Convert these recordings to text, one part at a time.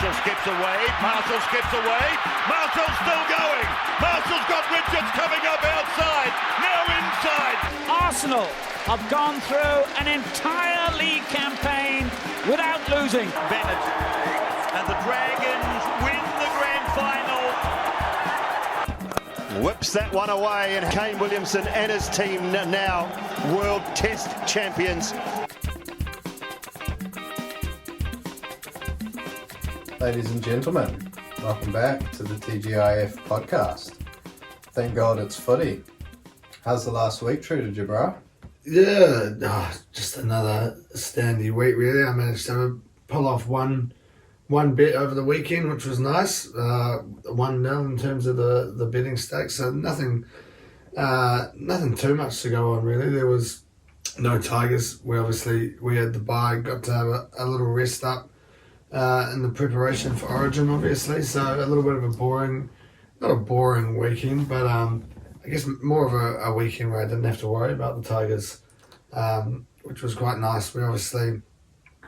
Marshall skips away. Marshall skips away. Marshall's still going. Marshall's got Richards coming up outside. Now inside. Arsenal have gone through an entire league campaign without losing. Bennett and the Dragons win the grand final. Whips that one away, and Kane Williamson and his team now World Test champions. Ladies and gentlemen, welcome back to the TGIF podcast. Thank God it's footy. How's the last week treated you, bro? Yeah, just another standy week really. I managed to pull off one bet over the weekend, which was nice. 1-0 in terms of the betting stakes, so nothing too much to go on really. There was no Tigers. We had the bye, got to have a little rest up in the preparation for Origin, obviously. So a little bit of not a boring weekend, but I guess more of a weekend where I didn't have to worry about the Tigers, which was quite nice. We obviously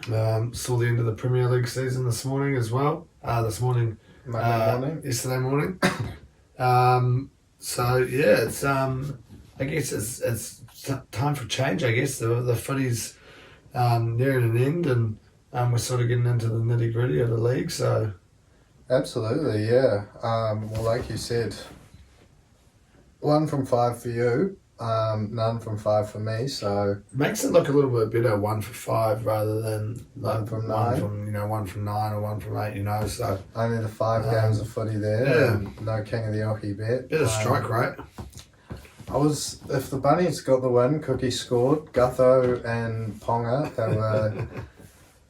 saw the end of the Premier League season this morning as well. Monday morning. Yesterday morning. So yeah, it's I guess it's time for change. I guess the footy's nearing an end, and we're sort of getting into the nitty gritty of the league. So absolutely, yeah. Well, like you said, 1 from 5 for you, none from 5 for me. So makes it look a little bit better, 1 for 5 rather than 1 from 9. 1 from 9 or 1 from 8. So only the 5 games of footy there. Yeah. And no King of the Oche bet. Bit of strike rate. If the Bunnies got the win, Cookie scored. Gutho and Ponga, they were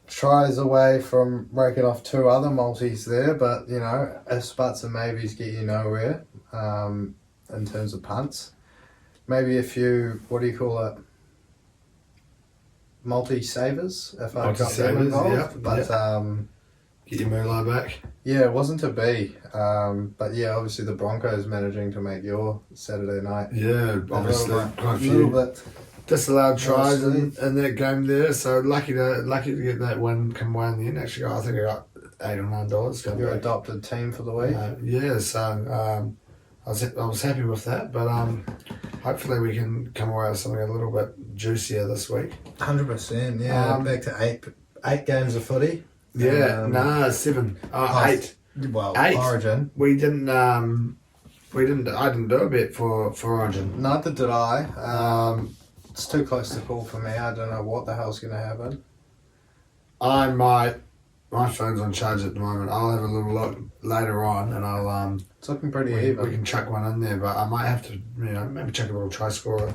tries away from breaking off 2 other multis there, but ifs, buts and maybes get you nowhere in terms of punts. Maybe a few, multi-savers, if I got them involved. Get your moolah back. Yeah, it wasn't to be. But yeah, obviously the Broncos managing to make your Saturday night. Yeah, obviously a little bit disallowed tries in that game there. So lucky to get that win come away in the end. Actually, I think I got $8 or $9. Your adopted team for the week. So I was happy with that. But hopefully we can come away with something a little bit juicier this week. 100%. Yeah, back to eight games of footy. Yeah, 7. 8. Well, 8. Origin. We didn't. I didn't do a bet for Origin. Neither did I. It's too close to call for me. I don't know what the hell's going to happen. My phone's on charge at the moment. I'll have a little look later on, and I'll It's looking pretty we even. can chuck one in there, but I might have to maybe chuck a little try scorer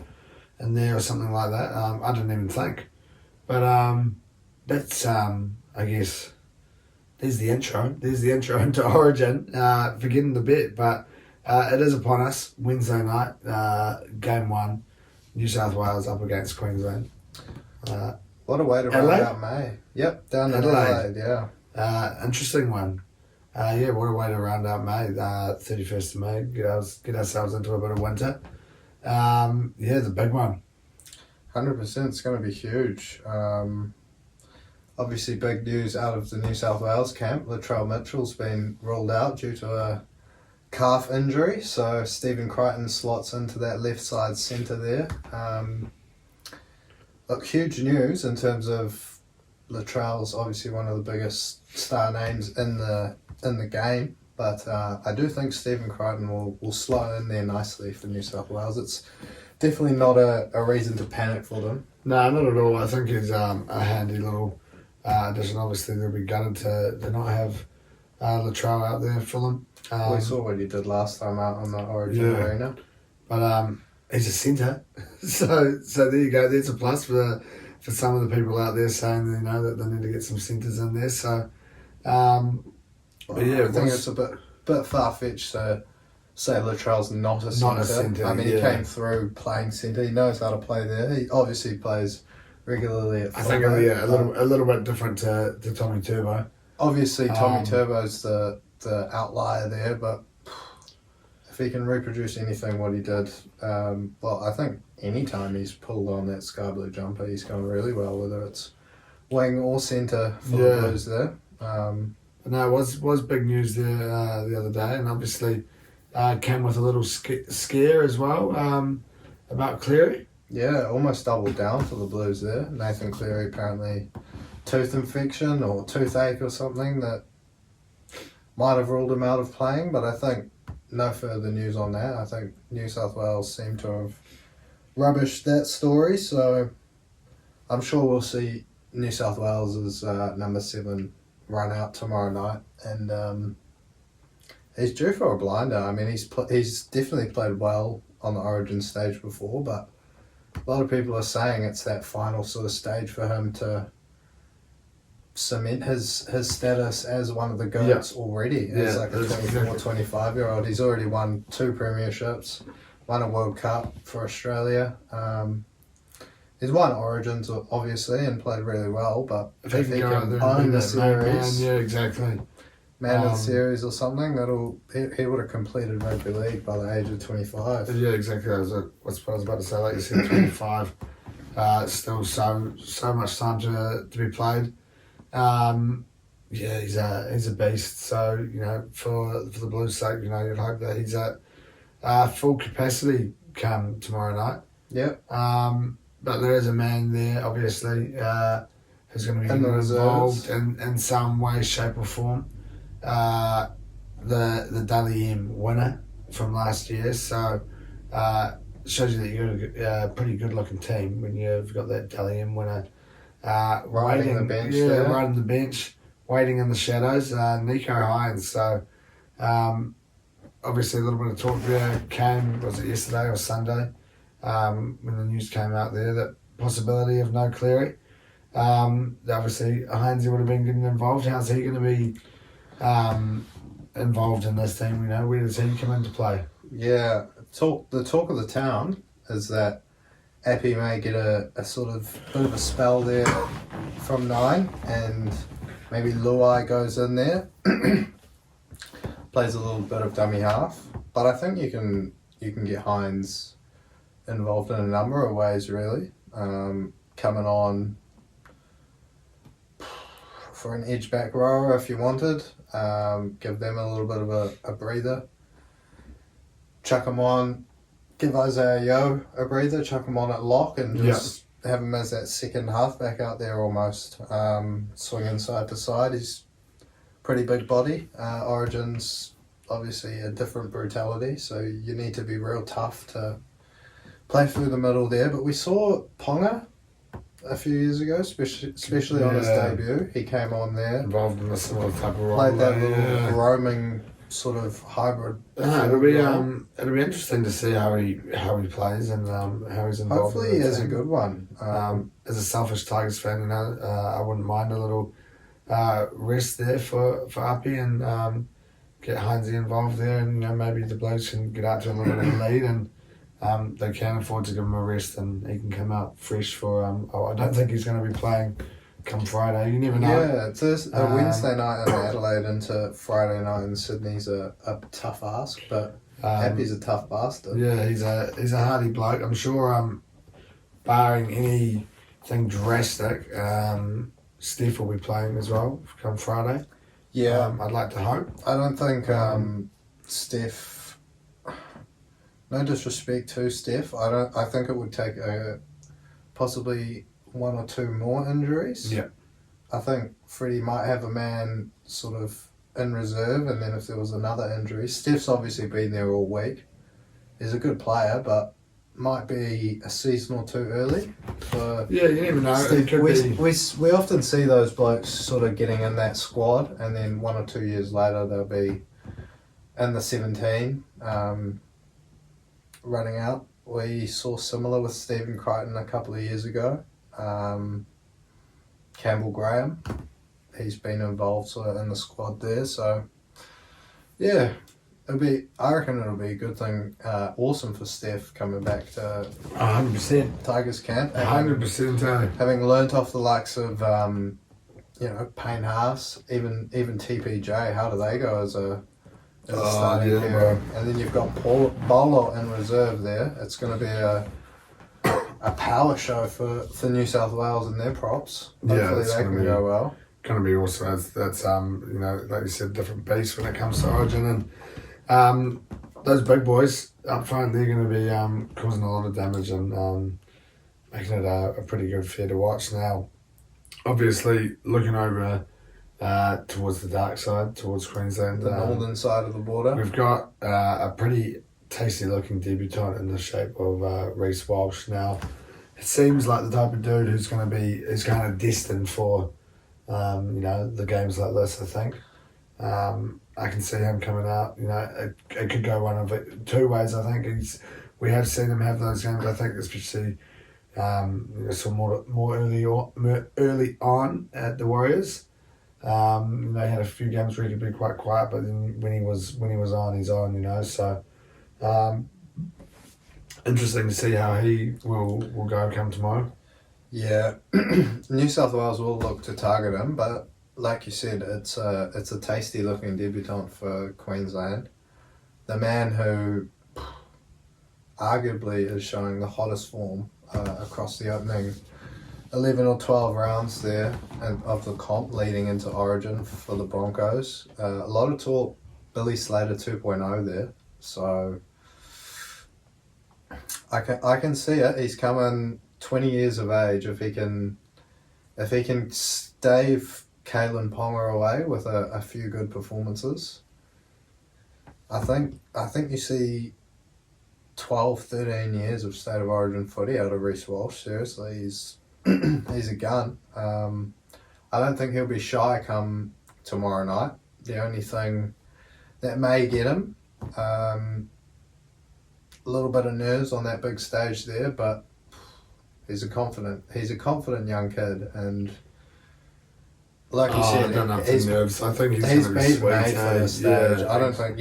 in there or something like that. I didn't even think, but that's I guess there's the intro. There's the intro into Origin. Forgetting the bet, but it is upon us. Wednesday night, game 1, New South Wales up against Queensland. What a way to round out May. Yep, down in Adelaide, yeah. Interesting one. What a way to round out May. 31st of May. Get ourselves into a bit of winter. The big one. 100%. It's going to be huge. Obviously, big news out of the New South Wales camp. Latrell Mitchell's been ruled out due to a calf injury. So Stephen Crichton slots into that left side centre there. Look, huge news in terms of Latrell's obviously one of the biggest star names in the game, but I do think Stephen Crichton will slot in there nicely for New South Wales. It's definitely not a reason to panic for them. No, not at all. I think he's a handy little addition. Obviously, they'll be gutted to not have Latrell out there for them. We saw what he did last time out on the Origin Arena. But he's a centre, so there you go. There's a plus for some of the people out there saying that they need to get some centres in there. So, I think it's a bit far fetched to say Latrell's not a centre. I mean, he came through playing centre. He knows how to play there. He obviously plays regularly at fullback. I think a little bit different to Tommy Turbo. Obviously, Tommy Turbo's the outlier there, but if he can reproduce anything what he did, I think any time he's pulled on that sky blue jumper, he's gone really well, whether it's wing or centre for the Blues there. But no, it was big news there the other day, and obviously came with a little scare as well about Cleary. Yeah, almost doubled down for the Blues there. Nathan Cleary apparently tooth infection or toothache or something that might have ruled him out of playing, but I think no further news on that. I think New South Wales seem to have rubbished that story, so I'm sure we'll see New South Wales' number 7 run out tomorrow night, and he's due for a blinder. I mean, he's definitely played well on the Origin stage before, but a lot of people are saying it's that final sort of stage for him to cement his status as one of the GOATs already, as like a 24, 25-year-old. He's already won 2 premierships, won a World Cup for Australia. He's won Origins, obviously, and played really well, but if he can own the series, yeah, exactly. Man of the series or something, he would have completed rugby league by the age of 25. Yeah, exactly. That's what I was about to say. Like you said, 25. Still so much time to be played. Yeah, he's a beast. So for the Blues' sake, you'd hope that he's at full capacity come tomorrow night. Yep. But there is a man there, obviously, who's going to be involved in some way, shape, or form. The Dally M winner from last year, so shows you that you've got a pretty good looking team when you've got that Dally M winner riding the bench, riding the bench, waiting in the shadows. Nico Hines. So obviously a little bit of talk there came, was it yesterday or Sunday, when the news came out there that possibility of no Cleary. Obviously Hines would have been getting involved. How's he going to be involved in this team? Where does he come into play? Yeah, the talk of the town is that Appy may get a sort of bit of a spell there from 9, and maybe Luai goes in there, plays a little bit of dummy half. But I think you can get Hines involved in a number of ways, really. Coming on for an edge back rower if you wanted, give them a little bit of a breather. Chuck him on, give Isaiah Yeo a breather, chuck him on at lock and just have him as that second halfback out there almost, swinging side to side. He's pretty big body. Origin's obviously a different brutality, so you need to be real tough to play through the middle there. But we saw Ponga a few years ago, especially on his debut. He came on there, involved in a similar type of role, played that little roaming sort of hybrid. It'll be interesting to see how he plays and how he's involved. Hopefully he has a good one. As a selfish Tigers fan, I wouldn't mind a little rest there for Uppy and get Heinze involved there, and maybe the Blues can get out to a little bit of lead, and they can afford to give him a rest, and he can come out fresh for. I don't think he's going to be playing come Friday. You never know. Yeah, it's a Wednesday night in Adelaide into Friday night in Sydney's a tough ask, but Happy's a tough bastard. Yeah, he's a hardy bloke. I'm sure, barring anything drastic, Steph will be playing as well come Friday. Yeah, I'd like to hope. I don't think Steph. No disrespect to Steph, I think it would take possibly 1 or 2 more injuries. Yeah. I think Freddie might have a man sort of in reserve, and then if there was another injury, Steph's obviously been there all week. He's a good player, but might be a season or 2 early. Yeah, you never know. Steve, we often see those blokes sort of getting in that squad, and then 1 or 2 years later they'll be in the 17, running out. We saw similar with Stephen Crichton a couple of years ago. Campbell Graham, he's been involved sort of in the squad there, so yeah, I reckon it'll be a good thing, awesome for Steph coming back to 100% Tigers camp, 100%. having learnt off the likes of Payne Haas, even TPJ. How do they go as a starting pair? And then you've got Bolo in reserve there. It's going to be a power show for New South Wales and their props. Hopefully they can go well. going to be also that's you know, like you said, different beast when it comes to Origin, and those big boys up front, they're going to be causing a lot of damage and making it a pretty good fair to watch. Now, obviously, looking over towards the dark side, towards Queensland, The northern side of the border. we've got a pretty tasty looking debutant in the shape of Reece Walsh. Now, it seems like the type of dude who's kind of destined for, you know, the games like this. I think I can see him coming out. You know, it could go one of two ways. I think we have seen him have those games. I think especially you know, some more early on at the Warriors. They had a few games where he could be quite quiet, but then when he was on, he's on. You know, so. Interesting to see how he will go come tomorrow. Yeah, New South Wales will look to target him, but like you said, it's a tasty looking debutant for Queensland. The man who arguably is showing the hottest form across the opening 11 or 12 rounds there and of the comp leading into Origin for the Broncos. A lot of talk, Billy Slater 2.0 there, so I can see it. He's coming 20 years of age. If he can stave Kalen Ponga away with a few good performances, I think you see 12, 13 years of State of Origin footy out of Reece Walsh. Seriously, he's a gun. I don't think he'll be shy come tomorrow night. The only thing that may get him, a little bit of nerves on that big stage there, but he's a confident young kid, and like you said, I don't know if he's nerves. I think he's made going to be sweet. for this stage. I don't think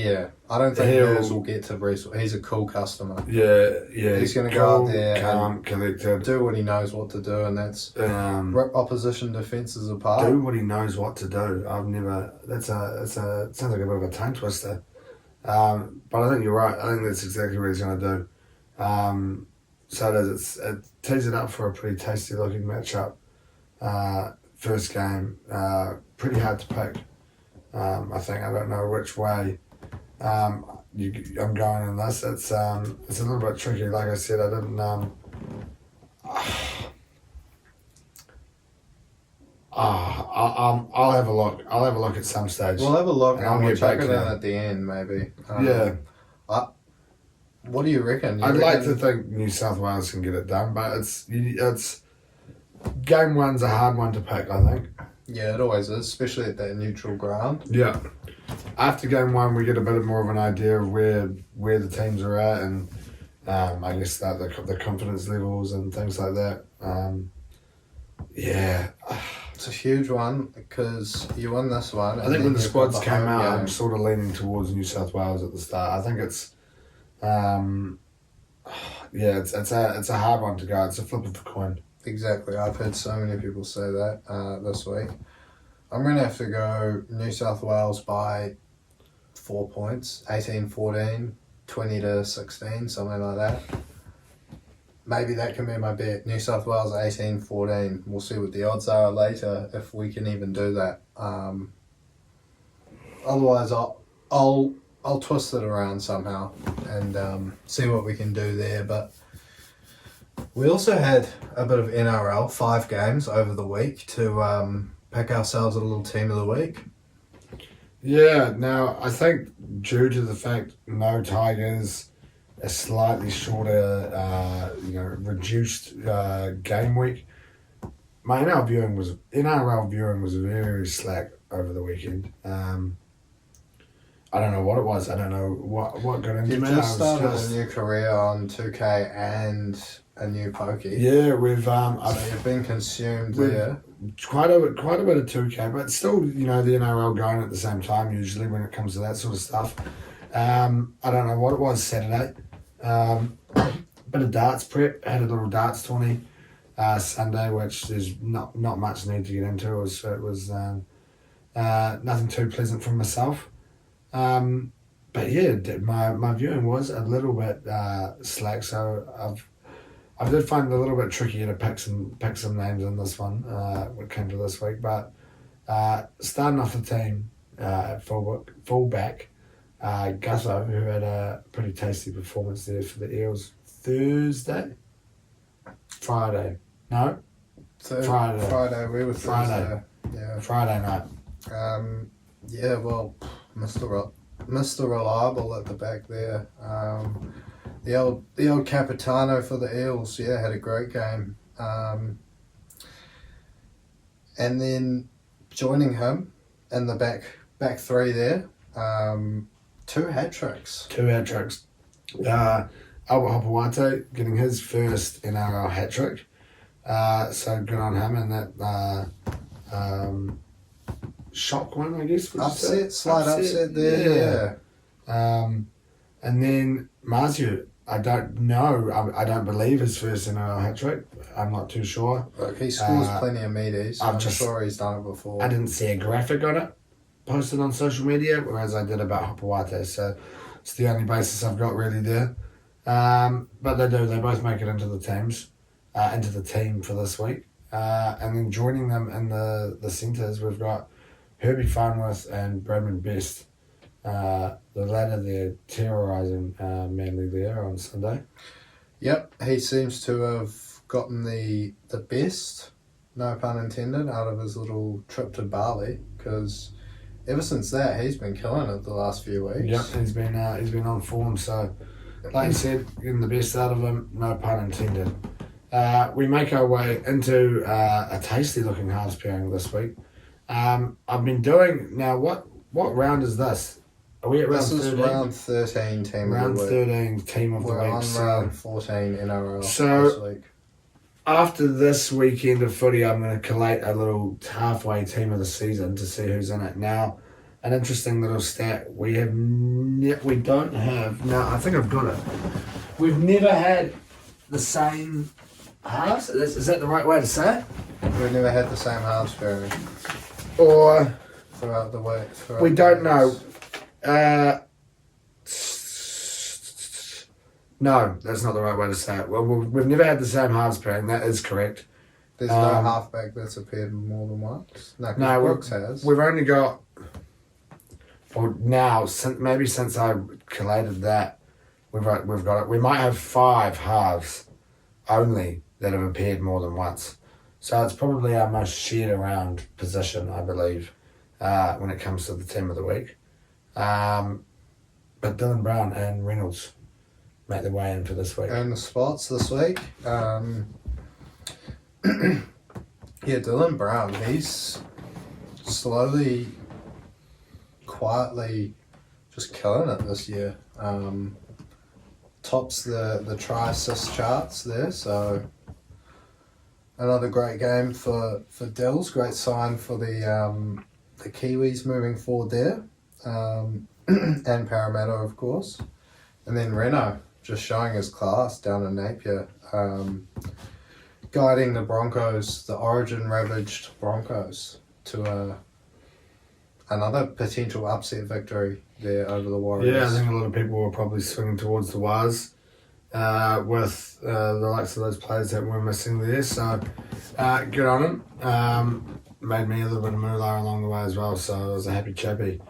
nerves will get to Reece. He's a cool customer. Yeah. He's going to go out there calm, and collected, do what he knows what to do, and that's rip opposition defences apart. do what he knows what to do. I've never. Sounds like a bit of a tongue twister. But I think you're right. I think that's exactly what he's going to do. So it tees it up for a pretty tasty looking matchup. First game, pretty hard to pick. I think I don't know which way I'm going in this. It's a little bit tricky. Like I said, I didn't. I'll have a look. I'll have a look at some stage. We'll have a look And and I'll we'll get back check it to in that. at the end, maybe. Yeah. What do you reckon? I'd like to think New South Wales can get it done, but it's game one's a hard one to pick, I think. Yeah, it always is, especially at that neutral ground. Yeah. After game one, we get a bit more of an idea of where the teams are at, and I guess that the confidence levels and things like that. Yeah. It's a huge one because you won this one. I think when the squads came out, I'm sort of leaning towards New South Wales at the start. I think it's, it's a hard one to go. It's a flip of the coin. Exactly. I've heard so many people say that this week. I'm going to have to go New South Wales by 4 points, 18-14, 20-16, something like that. Maybe that can be my bet. New South Wales 18-14. We'll see what the odds are later if we can even do that. Otherwise, I'll twist it around somehow and see what we can do there. But we also had a bit of NRL, 5 games over the week to pick ourselves a little team of the week. Yeah, now I think due to the fact no Tigers, a slightly shorter, reduced game week, my NRL viewing was very slack over the weekend. I don't know what it was. I don't know what got into You've me. just started a new career on 2K and a new pokey. Yeah, we've So you've been consumed there. quite a bit of 2K, but still, the NRL going at the same time usually when it comes to that sort of stuff. I don't know what it was Saturday. Bit of darts prep. Had a little darts tourney Sunday, which there's not much need to get into. It was nothing too pleasant for myself. But yeah, my viewing was a little bit slack, so I did find it a little bit trickier to pick some names in this one when it came to this week. But Starting off the team, fullback, Gutho, who had a pretty tasty performance there for the Eels Friday. No? Friday. Friday, we were Friday. Thursday. Yeah. Friday night. Yeah, well, Mr. Reliable at the back there. The old Capitano for the Eels, yeah, had a great game. And then joining him in the back three there, 2 hat tricks. 2 hat tricks. Albert Hopewate getting his first NRL hat trick. So good on him, and that shock one, I guess. Slight upset there. Yeah. And then Marzio, I don't know. I don't believe his first NRL hat trick. I'm not too sure. Look, he scores plenty of meaties. I'm sure he's done it before. I didn't see a graphic on it posted on social media, whereas I did about Hopewate. So it's the only basis I've got really there. But they do. They both make it into the teams, into the team for this week. And then joining them in the centres, we've got Herbie Farnworth and Bradman Best. The latter there terrorising Manly there on Sunday. Yep, he seems to have gotten the best, no pun intended, out of his little trip to Bali, because ever since that he's been killing it the last few weeks. Yep, he's been on form. So, like you said, getting the best out of him, no pun intended. We make our way into a tasty looking halves pairing this week. I've been doing now. What round is this? Are we at round 13? This is round 13 team round of the week. 13 team of We're the week. on So round 14 NRL So- this week. after this weekend of footy, I'm going to collate a little halfway team of the season to see who's in it. Now, an interesting little stat: we don't have. No, I think I've got it. We've never had the same halves. Is that the right way to say it? We've never had the same halves pairing Or throughout the week. we don't know. No, that's not the right way to say it. Well, we've never had the same halves pairing. That is correct. There's no halfback that's appeared more than once. No, 'cause No, Brooks has. We've only got. Well, now since I collated that, we've got it. We might have 5 halves only that have appeared more than once. So it's probably our most shared around position, I believe, when it comes to the team of the week. But Dylan Brown and Reynolds make their way in for this week. And the spots this week. Yeah, Dylan Brown, he's slowly, quietly just killing it this year. Tops the try assist charts there, so another great game for Dills. Great sign for the Kiwis moving forward there, and Parramatta of course, and then Reno just showing his class down in Napier, guiding the Broncos, the origin ravaged Broncos, to another potential upset victory there over the Warriors. Yeah, I think a lot of people were probably swinging towards the Waz with the likes of those players that we're missing there. So good on them. Made me a little bit of moolah along the way as well, so I was a happy chappy.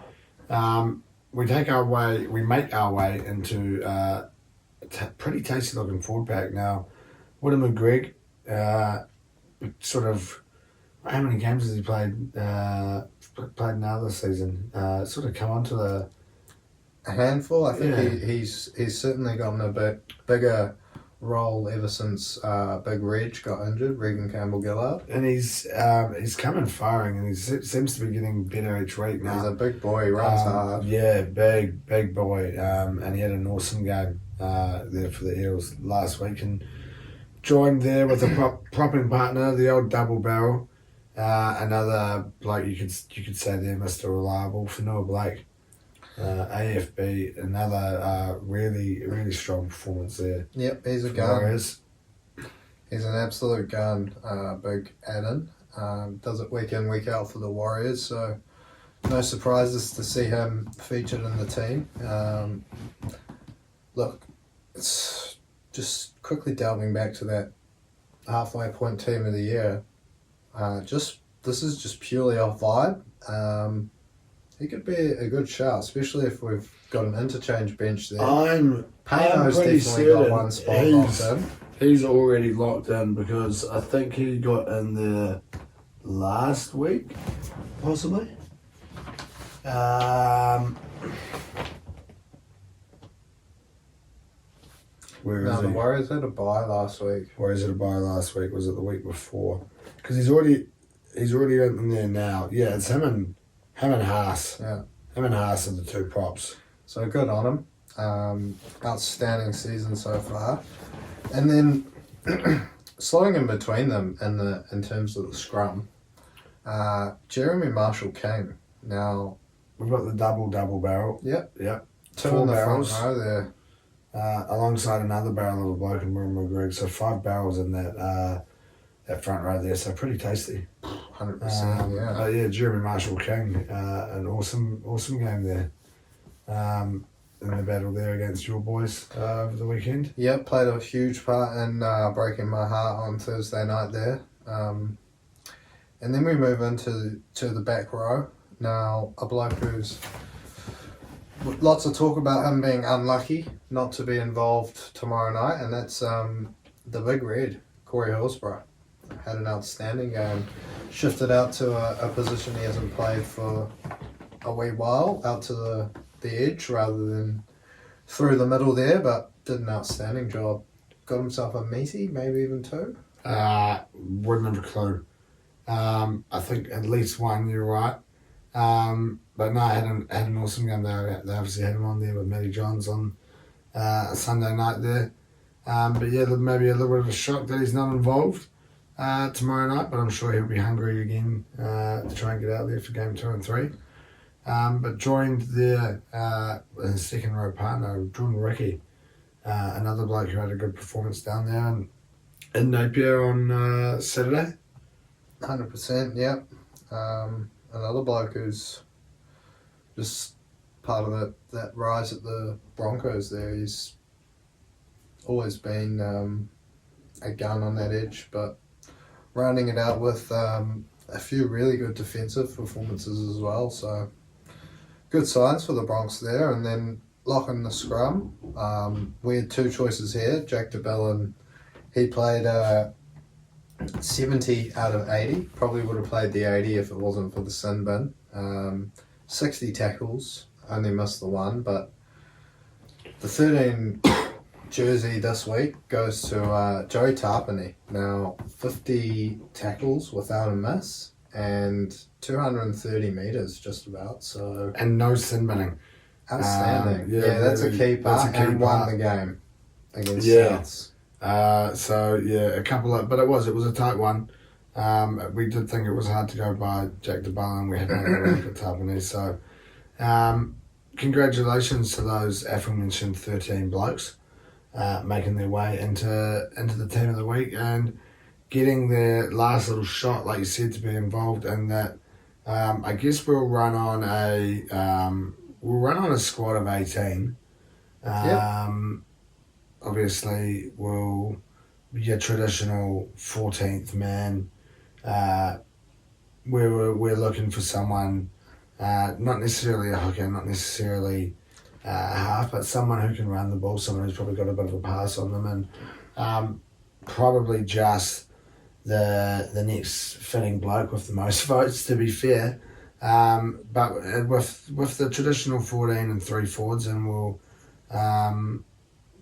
We make our way into a pretty tasty looking forward pack now. Woodham and Greg, sort of, how many games has he played? Played now this season. Sort of come onto the a handful. I think Yeah. he's certainly gotten a bit bigger role ever since Big Reg got injured, Regan Campbell-Gillard. and he's coming firing, and he seems to be getting better each week now. He's a big boy, he runs hard. Yeah, big boy. And he had an awesome game there for the Eels last week, and joined there with a propping partner, the old double barrel. Another bloke you could say there, Mr. Reliable, Fanua Blake. AFB, another really strong performance there. Yep, he's a for gun. Warriors. He's an absolute gun. Big add-in. Does it week in, week out for the Warriors, so no surprises to see him featured in the team. Look, it's just quickly delving back to that halfway point team of the year. Just this is just purely off vibe. He could be a good shout, especially if we've got an interchange bench there. I'm Payno's pretty definitely got certain one spot locked in. he's already locked in because I think he got in there last week, possibly. Where is No, the he? Warriors had a bye last week. Warriors had a bye last week. Was it the week before? Because he's already in there now. Yeah, it's him and Haas. Yeah. Him and Haas are the two props. So good on him. Outstanding season so far. And then slotting in between them in terms of the scrum, Jeremy Marshall King. Now We've got the double barrel. Yep. Two 4 in the barrels. front row there. Alongside another barrel of a bloke and Murray Greg. So 5 barrels in that front row there. So pretty tasty. 100%. Yeah. Yeah, Jeremy Marshall King. An awesome game there. In the battle there against your boys over the weekend. Yep, played a huge part in breaking my heart on Thursday night there. And then we move into the back row. Now, a bloke who's lots of talk about him being unlucky not to be involved tomorrow night, and that's the Big Red, Corey Hillsborough. Had an outstanding game. Shifted out to a position he hasn't played for a wee while, out to the edge rather than through the middle there, but did an outstanding job. Got himself a meaty, maybe even 2. Wouldn't have a clue. I think at least 1, you're right. But no, I had an awesome game there. They obviously had him on there with Matty Johns on a Sunday night there. But yeah, maybe a little bit of a shock that he's not involved tomorrow night, but I'm sure he'll be hungry again to try and get out there for game 2 and 3. But joined there his second row partner, Jordan Ricky, another bloke who had a good performance down there in Napier on Saturday. 100%, yep. Another bloke who's just part of that rise at the Broncos there. He's always been a gun on that edge, but rounding it out with a few really good defensive performances as well. So good signs for the Bronx there. And then locking the scrum, we had 2 choices here. Jack DeBellin, he played 70 out of 80. Probably would have played the 80 if it wasn't for the sin bin. 60 tackles, only missed the 1, but the 13 jersey this week goes to Joey Tarpany. Now, 50 tackles without a miss and 230 metres just about. So And no sin binning. outstanding. yeah, That's a key part. that's a key and part. won the game against Yeah. Souths. So yeah, a couple of, but it was a tight one. We did think it was hard to go by Jack DeBellin. We had another look at Tarpany. So, congratulations to those aforementioned 13 blokes making their way into the team of the week and getting their last little shot, like you said, to be involved in that. I guess we'll run on a squad of 18. Obviously, we'll be a traditional 14th man. We're looking for someone, not necessarily a hooker, not necessarily a half, but someone who can run the ball, someone who's probably got a bit of a pass on them, and probably just the next fitting bloke with the most votes, to be fair. But with the traditional 14 and 3 forwards, and we'll get an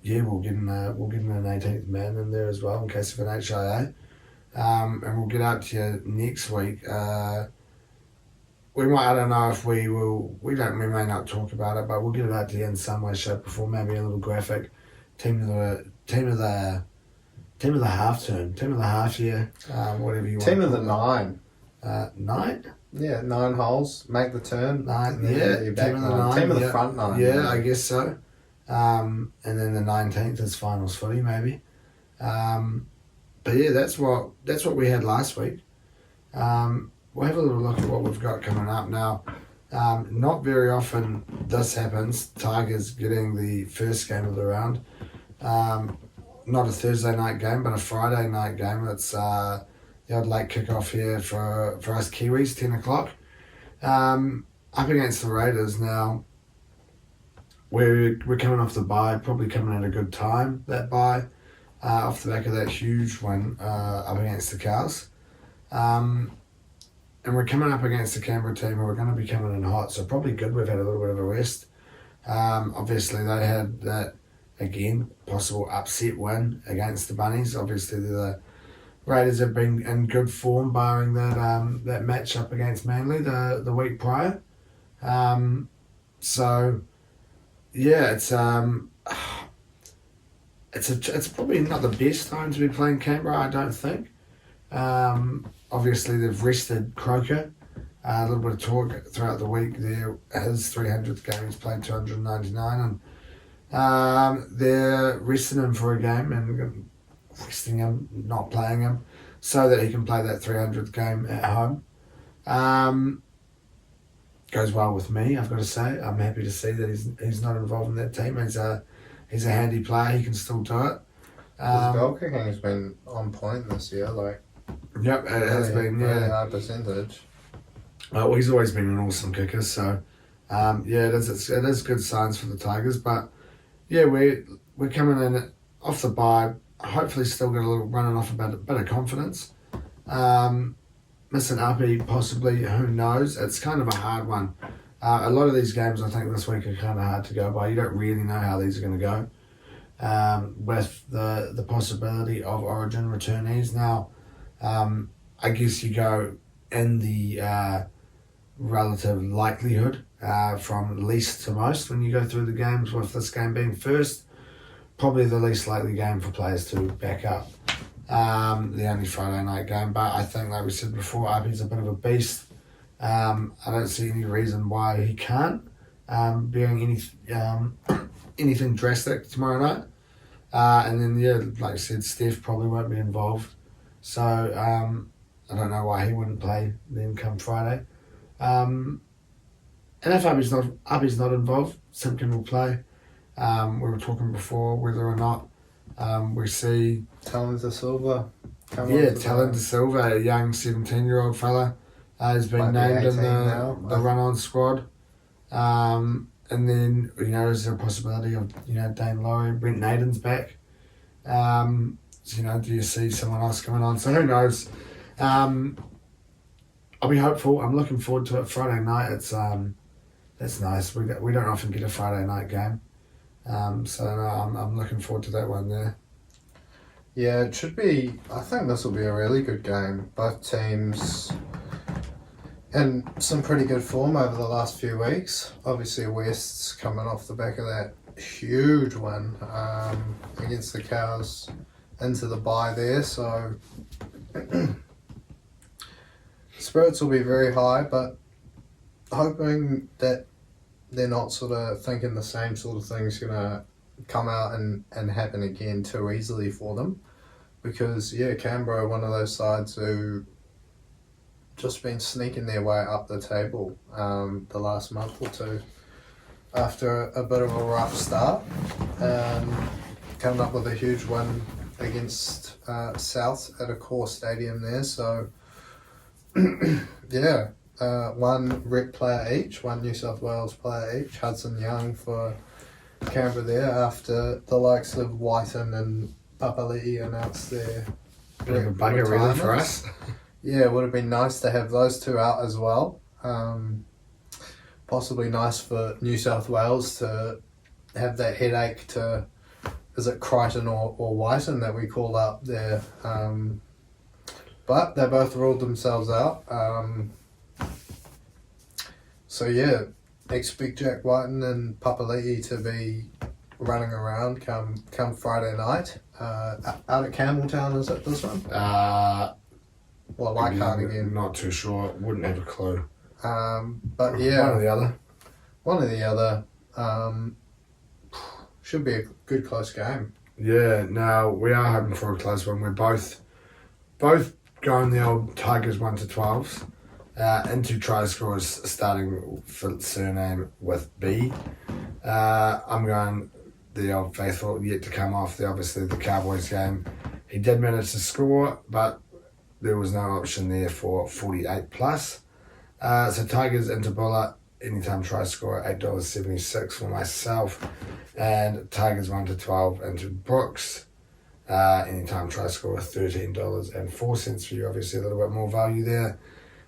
18th man in there as well in case of an HIA. And we'll get out to you next week. I don't know if we may not talk about it, but we'll get it out to you in some way, shape or form, maybe a little graphic. Team of the half turn, team of the half year, whatever you want. Team of the 9. 9? Yeah, 9 holes, make the turn. 9, and then yeah. your back Team of the 9. 9. Team of the yeah. front 9. Yeah, I guess so. And then the 19th is finals footy, maybe. But yeah, that's what we had last week. We'll have a little look at what we've got coming up now. Not very often this happens. Tigers getting the first game of the round. Not a Thursday night game, but a Friday night game. It's the odd late kick-off here for us Kiwis, 10 o'clock. Up against the Raiders now. We're coming off the bye, probably coming at a good time, that bye, off the back of that huge one up against the Cows. And we're coming up against the Canberra team who are going to be coming in hot, so probably good we've had a little bit of a rest. Obviously, they had that, again, possible upset win against the Bunnies. Obviously, the Raiders have been in good form, barring that match up against Manly the week prior. So, yeah, it's probably not the best time to be playing Canberra, I don't think. Obviously, they've rested Croker. A little bit of talk throughout the week there. His 300th game, he's played 299, and they're resting him for a game and resting him, not playing him, so that he can play that 300th game at home. Goes well with me, I've got to say. I'm happy to see that he's not involved in that team. He's a handy player. He can still do it. His goal kicking has been on point this year. Yep, it has been. Yeah, really high percentage. Well, he's always been an awesome kicker. So, it is good signs for the Tigers. But yeah, we're coming in off the bye. Hopefully, still get a little running off a bit of confidence. Missing Uppy, possibly, who knows? It's kind of a hard one. A lot of these games, I think, this week are kind of hard to go by. You don't really know how these are going to go. With the possibility of Origin returnees. Now, I guess you go in the relative likelihood from least to most when you go through the games, with this game being first. Probably the least likely game for players to back up. The only Friday night game, but I think, like we said before, Uppy's a bit of a beast. I don't see any reason why he can't, bearing anything drastic tomorrow night. And then, like I said, Steph probably won't be involved. So, I don't know why he wouldn't play then come Friday. And if Uppy's not involved, Simpkin will play. We were talking before whether or not we see Talon De Silva. Talon De Silva, a young 17-year-old fella, has been named in the run-on squad. And then, is there a possibility of, Dane Laurie, Brent Naden's back? Do you see someone else coming on? So who knows? I'll be hopeful. I'm looking forward to it. Friday night, that's nice. We don't often get a Friday night game. So no, I'm looking forward to that one there. Yeah, it should be. I think this will be a really good game. Both teams in some pretty good form over the last few weeks. Obviously, West's coming off the back of that huge one against the Cows into the bye there. So spirits will be very high, but hoping that they're not sort of thinking the same sort of thing's going to come out and happen again too easily for them. Because, Canberra are one of those sides who just been sneaking their way up the table the last month or two after a bit of a rough start. Coming up with a huge win against South at a core stadium there. So, one rep player each, one New South Wales player each. Hudson Young for Canberra there after the likes of Whiten and Papali'i announced their Bit of a bugger really for us. Yeah, it would have been nice to have those two out as well. Possibly nice for New South Wales to have that headache to, is it Crichton or Whiten that we call up there? But they both ruled themselves out. Expect Jack Whiten and Papali'i to be running around come Friday night. Out at Campbelltown, is it this one? Leichhardt again. Not too sure. Wouldn't have a clue. But yeah, One or the other. Should be a good close game. Yeah, no, we are hoping for a close one. We're both going the old Tigers 1-12s. Into try scorers starting for surname with B. I'm going the old faithful, yet to come off obviously the Cowboys game. He did manage to score, but there was no option there for 48 plus. So Tigers into Buller, anytime try score $8.76 for myself, and Tigers 1-12 into Brooks, anytime try score $13.04 for you. Obviously a little bit more value there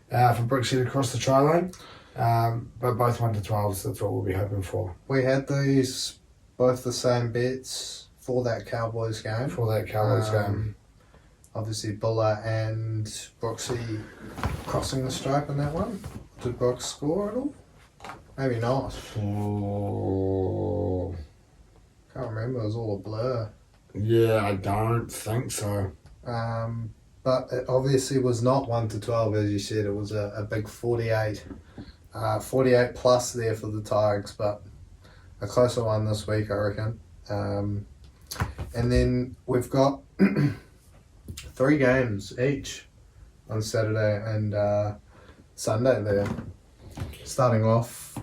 for Brooksheed across the try line, but both 1-12, so that's what we'll be hoping for. We had these both the same bets for that Cowboys game. Obviously Buller and Brooksy crossing the stripe in that one. Did Brooks score at all? Maybe not. Oh. Can't remember, it was all a blur. Yeah, I don't think so. But it obviously was not 1-12, as you said. It was a big 48. 48 plus there for the Tigers, but a closer one this week, I reckon. And then we've got 3 games each on Saturday and Sunday there. Starting off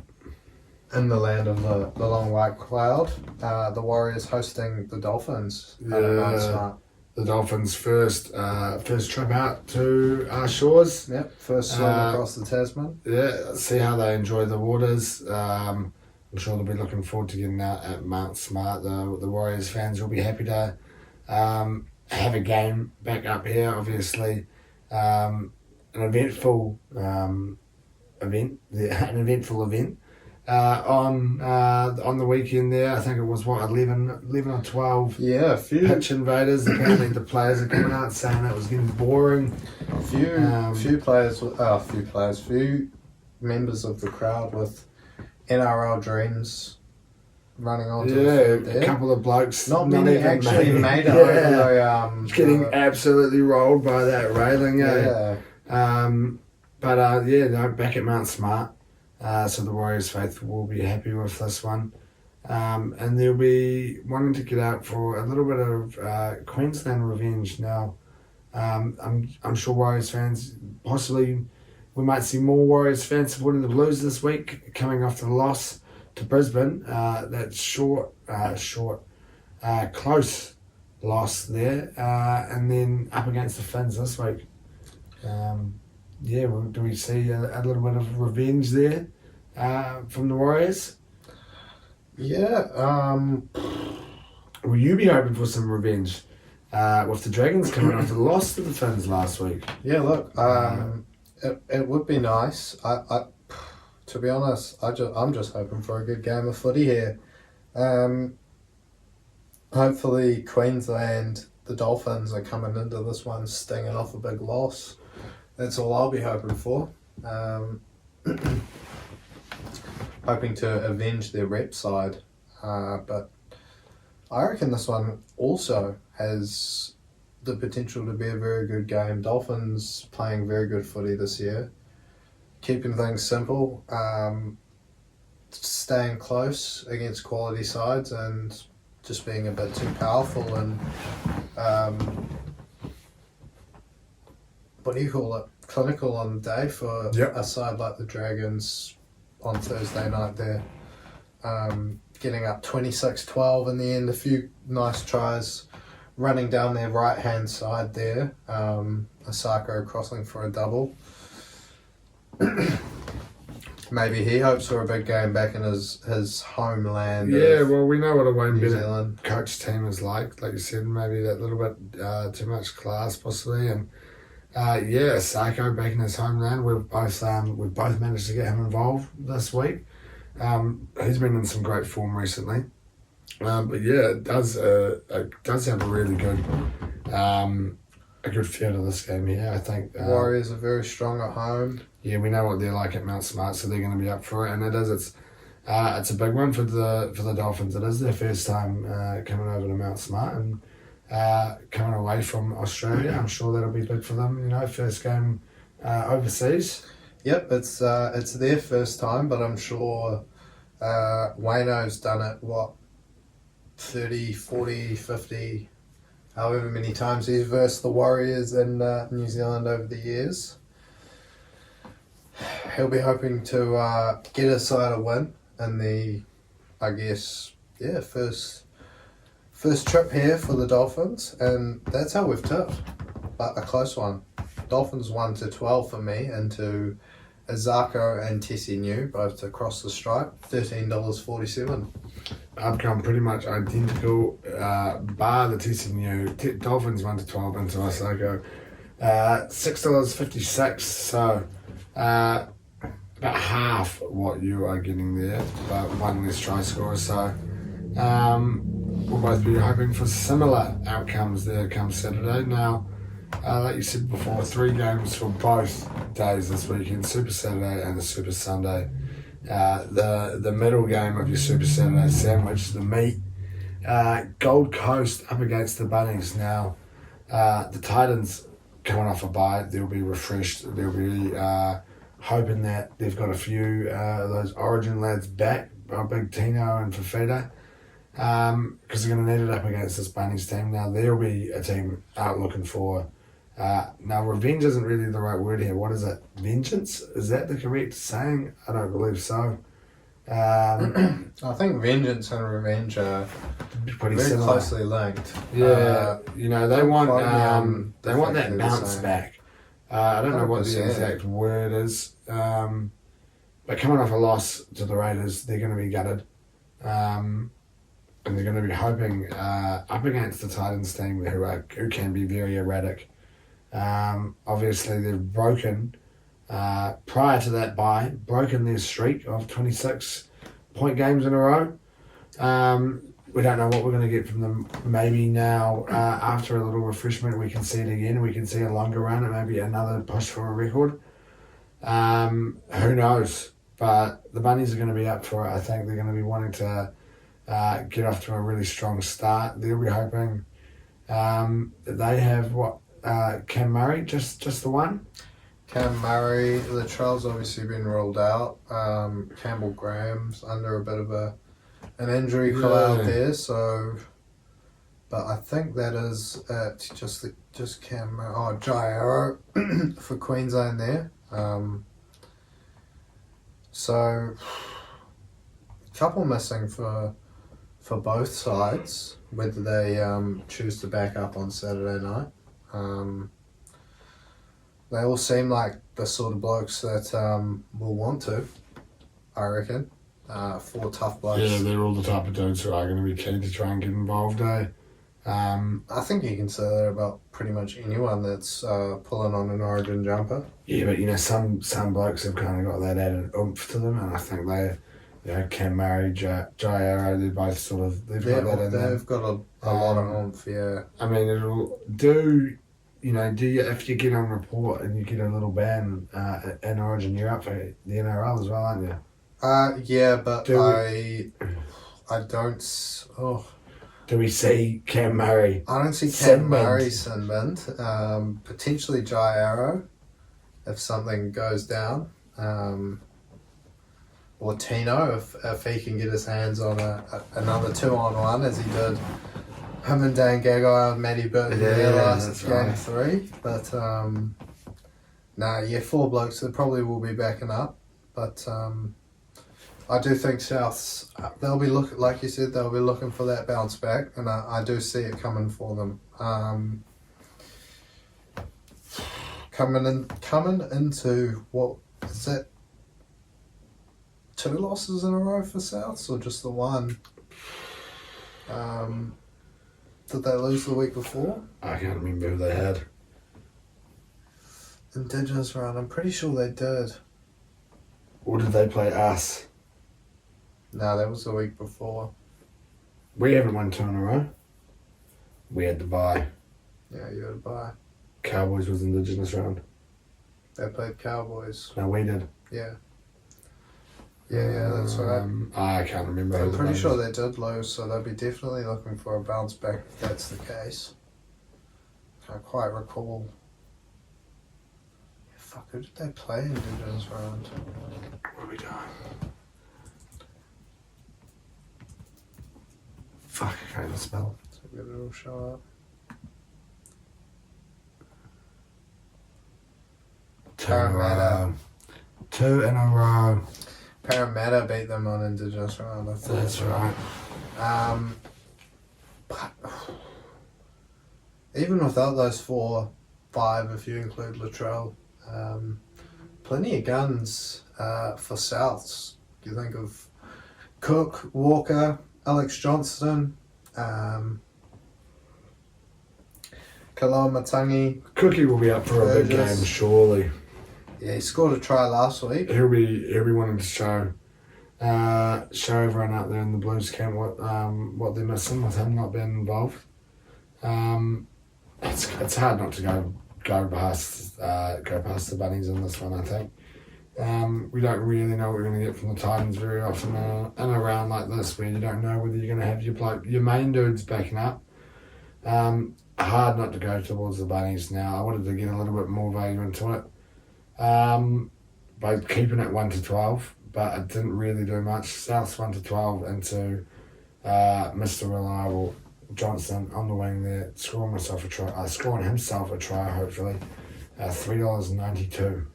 in the land of the long white cloud, the Warriors hosting the Dolphins. Yeah, the Dolphins' first trip out to our shores. Yep, first swim across the Tasman. Yeah, see how they enjoy the waters. I'm sure they'll be looking forward to getting out at Mount Smart. The Warriors fans will be happy to have a game back up here. Obviously, an eventful event on the weekend there. I think it was 11 or 12 Yeah, a few pitch invaders. Apparently the players are coming out saying it was getting boring. few members of the crowd with NRL dreams running onto the field there. A couple of blokes. Not many even actually made it over getting absolutely rolled by that railing. yeah. Back at Mount Smart. So the Warriors faithful will be happy with this one. And they'll be wanting to get out for a little bit of Queensland revenge now. I'm sure Warriors fans, possibly we might see more Warriors fans supporting the Blues this week, coming off the loss to Brisbane. That close loss there, and then up against the Finns this week. Do we see a little bit of revenge there from the Warriors? Yeah. Will you be hoping for some revenge with the Dragons coming off the loss to the Finns last week? Yeah, look, it would be nice. I to be honest, I'm just hoping for a good game of footy here. Hopefully Queensland, the Dolphins, are coming into this one stinging off a big loss. That's all I'll be hoping for. Hoping to avenge their rep side. But I reckon this one also has the potential to be a very good game. Dolphins playing very good footy this year. Keeping things simple. Staying close against quality sides and just being a bit too powerful and clinical on the day for a side like the Dragons on Thursday night there. Getting up 26-12 in the end, a few nice tries running down their right hand side there. Asako crossing for a double. Maybe he hopes for a big game back in his homeland. Yeah, well, we know what a Wayne New Bennett Zealand coach team is like you said, maybe that little bit too much class possibly, and Asako back in his homeland. We've both managed to get him involved this week. He's been in some great form recently, but yeah, it does have a really good feel to this game here. I think Warriors are very strong at home. Yeah, we know what they're like at Mount Smart, so they're going to be up for it, and it's a big one for the Dolphins. It is their first time coming over to Mount Smart and coming away from Australia. I'm sure that'll be big for them. First game overseas. Yep, it's their first time, but I'm sure Wayno's done it, 30, 40, 50, however many times he's versed the Warriors in New Zealand over the years. He'll be hoping to get his side a win in the, first trip here for the Dolphins, and that's how we've tipped, but a close one. Dolphins 1-12 for me into Azako and Tessie New, both across the stripe, $13.47. I've gone pretty much identical, bar the TCU. Dolphins 1-12 into Osaka. $6.56, so about half what you are getting there, but one less try score. So we'll both be hoping for similar outcomes there come Saturday. Now, like you said before, 3 games for both days this weekend, Super Saturday and the Super Sunday. The middle game of your Super Saturday sandwich, the meat, Gold Coast up against the Bunnies. Now, the Titans coming off a bye, they'll be refreshed. They'll be hoping that they've got a few of those Origin lads back, Big Tino and Fafita, because they're going to need it up against this Bunnies team. Now, there'll be a team out looking for. Now, revenge isn't really the right word here. What is it? Vengeance? Is that the correct saying? I don't believe so. I think vengeance and revenge are Pretty very similar. closely linked. Yeah, they want that exactly the bounce same. back. I don't know what the 100%. exact word is, but coming off a loss to the Raiders, they're going to be gutted, and they're going to be hoping up against the Titans team who can be very erratic. Obviously, they've broken prior to that bye, broken their streak of 26-point games in a row. We don't know what we're going to get from them. Maybe now, after a little refreshment, we can see it again. We can see a longer run and maybe another push for a record. Who knows? But the Bunnies are going to be up for it. I think they're going to be wanting to get off to a really strong start. They'll be hoping that they have Cam Murray, just the one. Cam Murray, Latrell's obviously been ruled out. Campbell Graham's under a bit of an injury cloud there, so. But I think that is just Cam Murray. Oh, Jai Arrow for Queensland there. So, a couple missing for both sides, whether they choose to back up on Saturday night. They all seem like the sort of blokes that will want to, I reckon. 4 tough blokes. Yeah, they're all the type of dudes who are going to be keen to try and get involved, eh? I think you can say that about pretty much anyone that's pulling on an Origin jumper. Yeah, but some blokes have kind of got that added oomph to them, and I think they, Cam Murray, Jai Arrow, they're both sort of got that in them. They've got a lot of oomph, yeah. I mean, it'll do. If you get on report and you get a little ban in Origin, you're up for the NRL as well, aren't you? Yeah, but I don't. Do we see Cam Murray? I don't see Cam Sin-binned? Murray sin-binned. Potentially Jai Arrow, if something goes down. Or Tino, if he can get his hands on another 2-on-1, as he did him and Dan Gagai and Matty Burton there last game right. 3. But 4 blokes that probably will be backing up. But I do think Souths, they'll be looking, like you said, they'll be looking for that bounce back, and I do see it coming for them. Coming into what is that? 2 losses in a row for Souths, or just the one? Did they lose the week before? I can't remember who they had. Indigenous round, I'm pretty sure they did. Or did they play us? No, that was the week before. We haven't won 2 in a row. We had to buy. Yeah, you had to buy. Cowboys was Indigenous round. They played Cowboys. No, we did. Yeah. Yeah, that's right. I can't remember. I'm pretty sure they did lose, so they'll be definitely looking for a bounce back if that's the case. Can't quite recall. Fuck, who did they play in Indigenous round? What are we doing? Fuck, I can't even spell. So it'll show up. Parramatta. 2 in a row. Parramatta beat them on Indigenous round, I thought. That's right. But even without those 4 5 if you include Latrell. Plenty of guns for Souths. You think of Cook, Walker, Alex Johnston, Matangi. Cookie will be up for a big Burgess. game, surely. Yeah, he scored a try last week. He'll be wanting to show everyone out there in the Blues camp what they're missing with him not being involved. It's hard not to go past the Bunnies in this one, I think. We don't really know what we're going to get from the Titans very often in a round like this, where you don't know whether you're going to have your main dudes backing up. Hard not to go towards the Bunnies now. I wanted to get a little bit more value into it by keeping it 1-12, but it didn't really do much. South's 1-12 into Mr. Reliable Johnson on the wing there, scoring himself a try, hopefully. $3.92.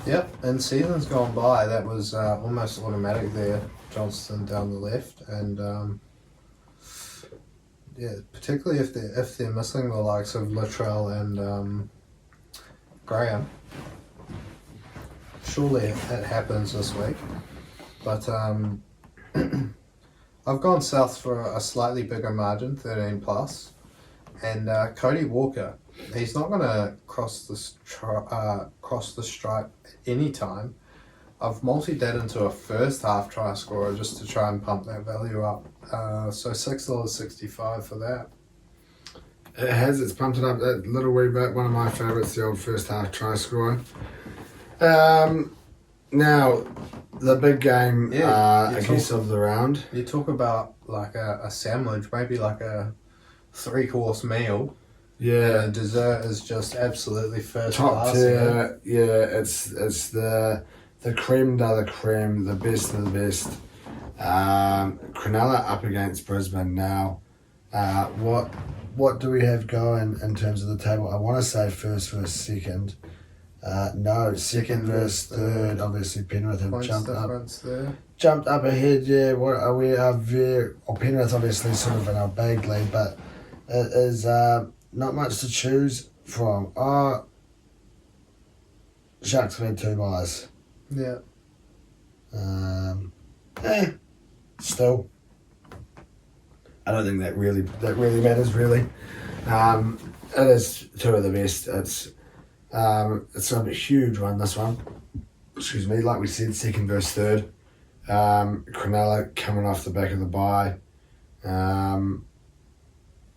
Yep, and seasons gone by, that was almost automatic there. Johnston down the left, and particularly if they're missing the likes of Latrell and Graham. Surely it happens this week, but I've gone South for a slightly bigger margin, 13 plus, and Cody Walker. He's not going to cross the stripe any time. I've multied that into a first half try scorer just to try and pump that value up. So $6.65 for that. It's pumped it up that little wee bit. One of my favourites, the old first half try scorer. Now, the big game, I guess, of the round. You talk about like a sandwich, maybe like a 3-course meal. Yeah. And dessert is just absolutely first Top class. tier. Yeah, it's the creme de la creme, the best of the best. Cronulla up against Brisbane now. What do we have going in terms of the table? I want to say first versus second. No, second versus third. Obviously, Penrith have jumped up ahead. Yeah, what are we? Penrith obviously sort of in our big lead, but it is not much to choose from. Sharks have had 2 buys. Yeah. Still, I don't think that really matters. Really, it is 2 of the best. It's a huge one. This one, excuse me. Like we said, second versus third. Cronulla coming off the back of the bye.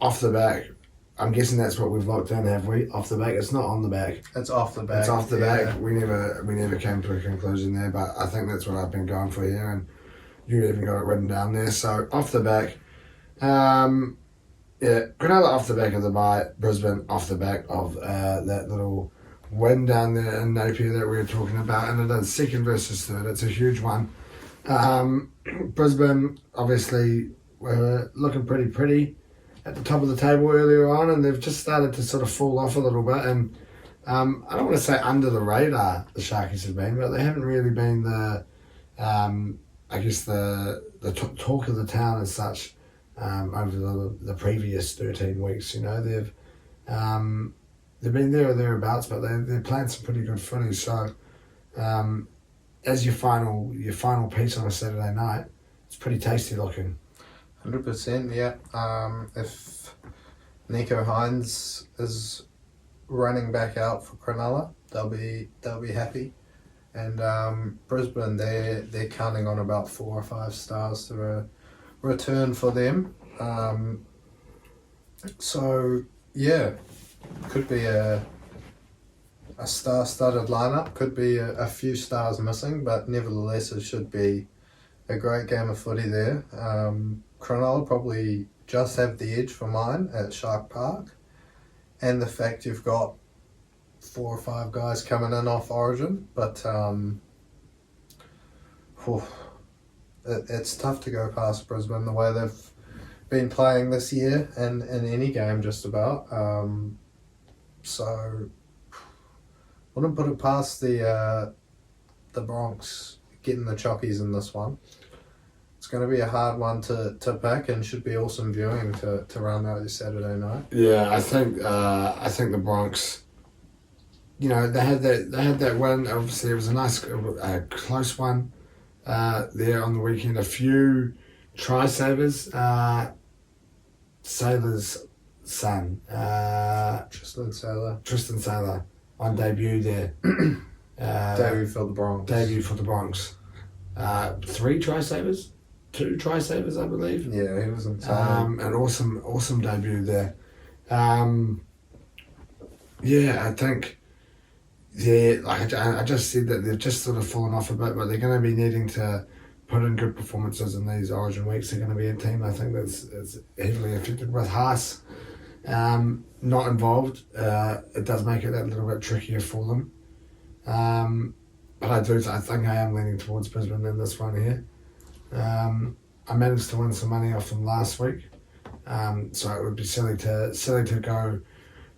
Off the back, I'm guessing that's what we've locked in, have we? Off the back, it's not on the back. It's off the back. It's off the back. We never came to a conclusion there, but I think that's what I've been going for here, and you even got it written down there. So off the back, Cronulla off the back of the bye, Brisbane off the back of that little win down there in Napier that we were talking about, and it is second versus third. It's a huge one. Brisbane obviously were looking pretty at the top of the table earlier on, and they've just started to sort of fall off a little bit, and I don't want to say under the radar the Sharkies have been, but they haven't really been the talk of the town as such over the previous 13 weeks. You know, they've been there or thereabouts, but they're playing some pretty good footy. So as your final piece on a Saturday night, it's pretty tasty looking. 100%, yeah. If Nico Hines is running back out for Cronulla, they'll be happy. And Brisbane, they're counting on about 4 or 5 stars to return for them. So yeah, could be a star-studded lineup. Could be a few stars missing, but nevertheless, it should be a great game of footy there. Cronulla probably just have the edge for mine at Shark Park, and the fact you've got 4 or 5 guys coming in off Origin, but it's tough to go past Brisbane the way they've been playing this year and in any game just about. So wouldn't put it past the Bronx getting the chockies in this one. It's going to be a hard one to pick, and should be awesome viewing to run out this Saturday night. Yeah, I think the Bronx. You know, they had that win. Obviously, it was a nice, close one there on the weekend. A few try savers. Sailor's son, Tristan Sailor. Tristan Sailor, on debut there. Debut for the Bronx. 3 try savers, 2 try savers, I believe. Yeah, he was insane. An awesome debut there. I think. Yeah, like I just said that they've just sort of fallen off a bit, but they're going to be needing to put in good performances in these Origin weeks. They're going to be a team, I think, that's heavily affected with Haas not involved. It does make it that little bit trickier for them. But I think I am leaning towards Brisbane in this one here. I managed to win some money off them last week, so it would be silly to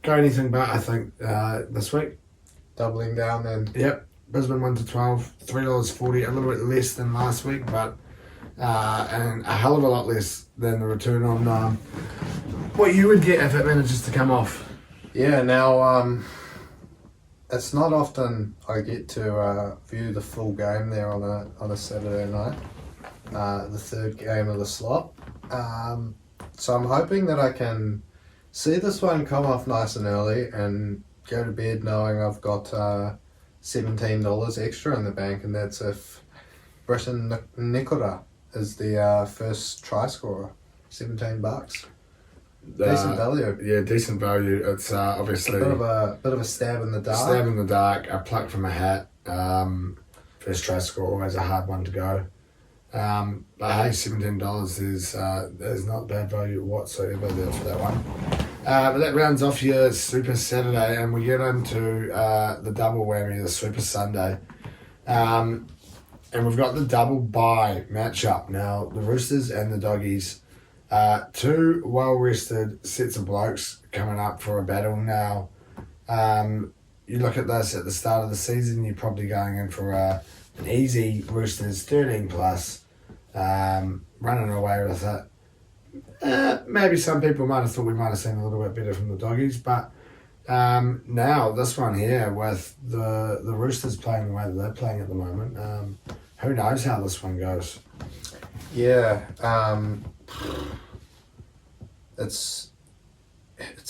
go anything but, I think, this week. Doubling down then. Yep, Brisbane 1-12, $3.40, a little bit less than last week, but and a hell of a lot less than the return on what you would get if it manages to come off. Yeah, now it's not often I get to view the full game there on a Saturday night, the third game of the slot. So I'm hoping that I can see this one come off nice and early and go to bed knowing I've got $17 extra in the bank, and that's if Britton Nikora is the first try scorer. $17. Decent value. Yeah, decent value. It's obviously a bit of a stab in the dark. Stab in the dark, a pluck from a hat. First try score, always a hard one to go. But hey, $17 is not bad value whatsoever there for that one. But that rounds off your Super Saturday, and we get into the double whammy, the Super Sunday. And we've got the double bye matchup now. The Roosters and the Doggies. 2 well-rested sets of blokes coming up for a battle now. You look at this at the start of the season, you're probably going in for an easy Roosters 13 plus, running away with it. Maybe some people might have thought we might have seen a little bit better from the Doggies, but now this one here with the Roosters playing the way that they're playing at the moment, who knows how this one goes? Yeah, it's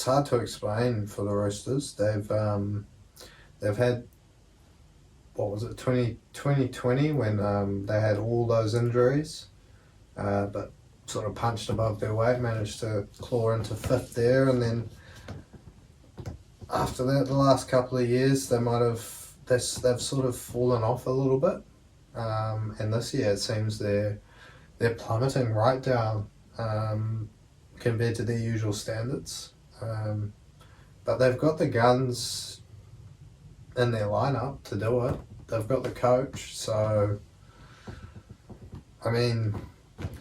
hard to explain for the Roosters. They've had, what was it, 2020 when they had all those injuries, but sort of punched above their weight, managed to claw into 5th there, and then after that, the last couple of years, they've sort of fallen off a little bit, and this year it seems they're plummeting right down compared to their usual standards, but they've got the guns in their lineup to do it. They've got the coach, so I mean,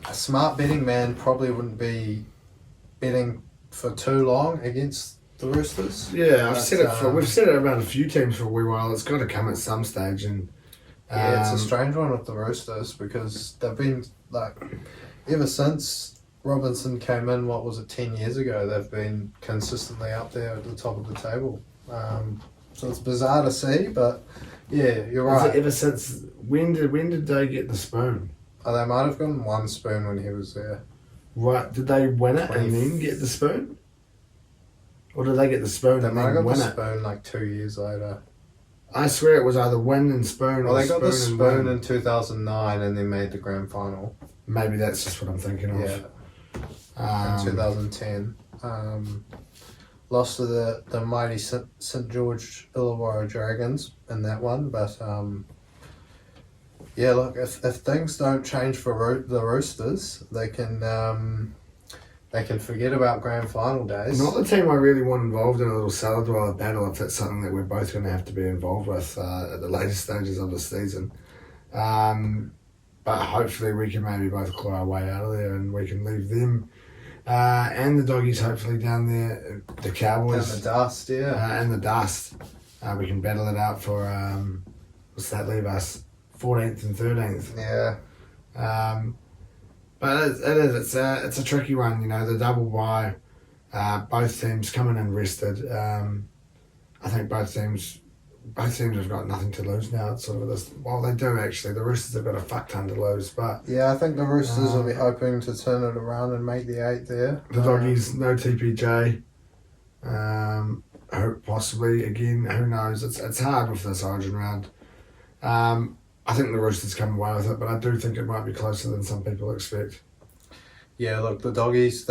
a smart betting man probably wouldn't be betting for too long against the Roosters. Yeah, we've said it around a few teams for a wee while. It's got to come at some stage, and yeah, it's a strange one with the Roosters because they've been like ever since Robinson came in. What was it, 10 years ago? They've been consistently up there at the top of the table. So it's bizarre to see, but yeah, you're right. Ever since when did they get the spoon? Oh, they might have gotten 1 spoon when he was there. Right, did they win it and then get the spoon? Or did they get the spoon and then win it? They might have got the spoon like 2 years later. I swear it was either win and spoon or they got the spoon in 2009 and then made the grand final. Maybe that's just what I'm thinking of. Yeah. In 2010. Lost to the mighty St George Illawarra Dragons in that one, but yeah, look, if things don't change for the Roosters, they can forget about grand final days. Not the team I really want involved in a little salad dweller battle if that's something that we're both going to have to be involved with at the later stages of the season. But hopefully we can maybe both claw our way out of there and we can leave them and the Doggies hopefully down there, the Cowboys. And the dust, yeah. And the dust. We can battle it out for, what's that leave us? 14th and 13th. Yeah. But it's a tricky one, you know, the double bye. Both teams coming in rested. I think both teams have got nothing to lose now. It's sort of this. Well, they do actually. The Roosters have got a fuck ton to lose, but Yeah, I think the Roosters will be hoping to turn it around and make the 8 there. the Doggies, no TPJ. Possibly again. Who knows? It's hard with this Origin round. I think the Roosters come away with it, but I do think it might be closer than some people expect. Yeah, look, the Doggies,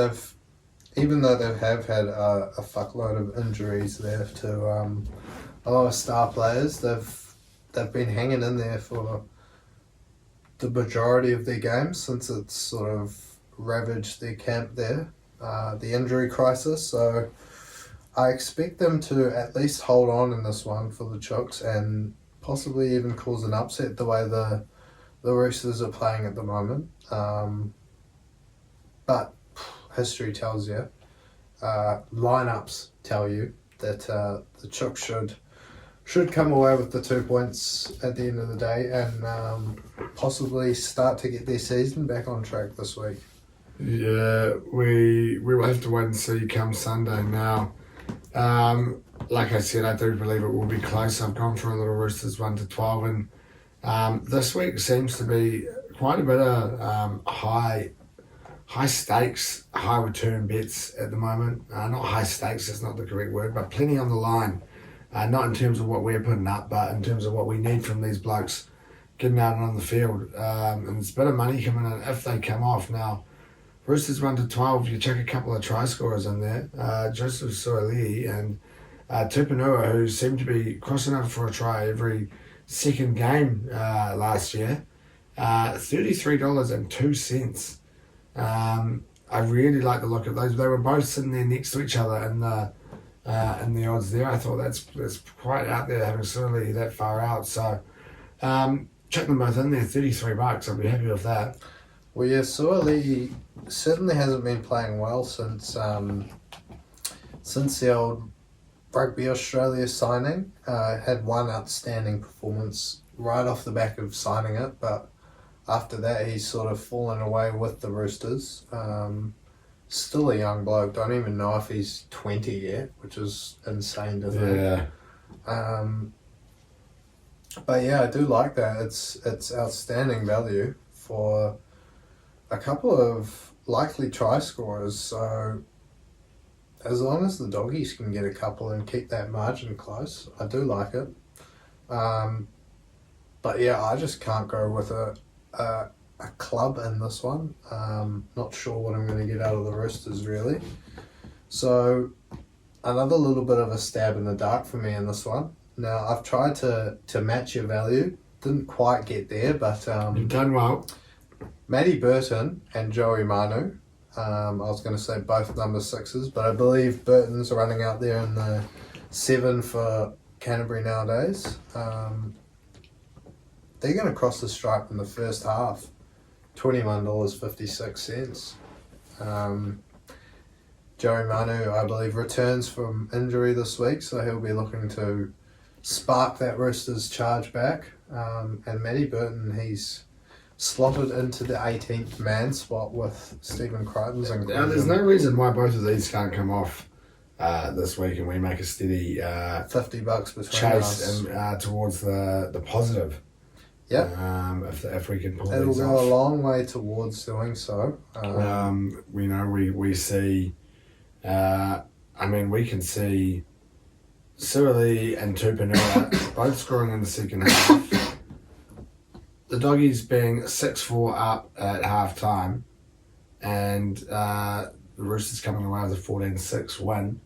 even though they have had a fuckload of injuries there to a lot of star players, they've been hanging in there for the majority of their games since it's sort of ravaged their camp there, the injury crisis. So I expect them to at least hold on in this one for the Chooks and possibly even cause an upset the way the Roosters are playing at the moment. But history tells you, lineups tell you that the Chooks should come away with the 2 points at the end of the day and possibly start to get their season back on track this week. Yeah, we will have to wait and see come Sunday now. Like I said, I do believe it will be close. I've gone for a little Roosters 1 to 12, and this week seems to be quite a bit of high stakes, high return bets at the moment. Not high stakes, that's not the correct word, but plenty on the line. Not in terms of what we're putting up, but in terms of what we need from these blokes getting out and on the field. And there's a bit of money coming in if they come off. Now, Roosters 1 to 12, you check a couple of try scorers in there. Joseph Soilii and Tupanua, who seemed to be crossing over for a try every second game last year. $33.02. I really like the look of those. They were both sitting there next to each other in the odds there. I thought that's quite out there, having Soilii that far out. So check them both in there, $33. I'll be happy with that. Well, yeah, Soilii certainly hasn't been playing well since the old Rugby Australia signing. Had one outstanding performance right off the back of signing it, but after that he's sort of fallen away with the Roosters. Still a young bloke. Don't even know if he's 20 yet, which is insane to think. Yeah. But yeah, I do like that. It's outstanding value for a couple of likely try scorers. So as long as the Doggies can get a couple and keep that margin close, I do like it. But yeah, I just can't go with a club in this one. Not sure what I'm going to get out of the Roosters really. So another little bit of a stab in the dark for me in this one. Now I've tried to match your value, didn't quite get there, but You've done well. Matty Burton and Joey Manu. I was going to say both number 6s, but I believe Burton's running out there in the 7 for Canterbury nowadays. They're going to cross the stripe in the first half. $21.56. Joey Manu, I believe, returns from injury this week, so he'll be looking to spark that Roosters charge back. And Matty Burton, he's slotted into the 18th man spot with Stephen Crichton's. Now, there's no reason why both of these can't come off this week and we make a steady $50 between chase us. and towards the positive. Yep. If we can pull It'll these go off. a long way towards doing so. We know we see. We can see Soilii and Tupanua both scoring in the second half. The Doggies being 6-4 up at half time, and the Roosters coming away with a 14-6 win.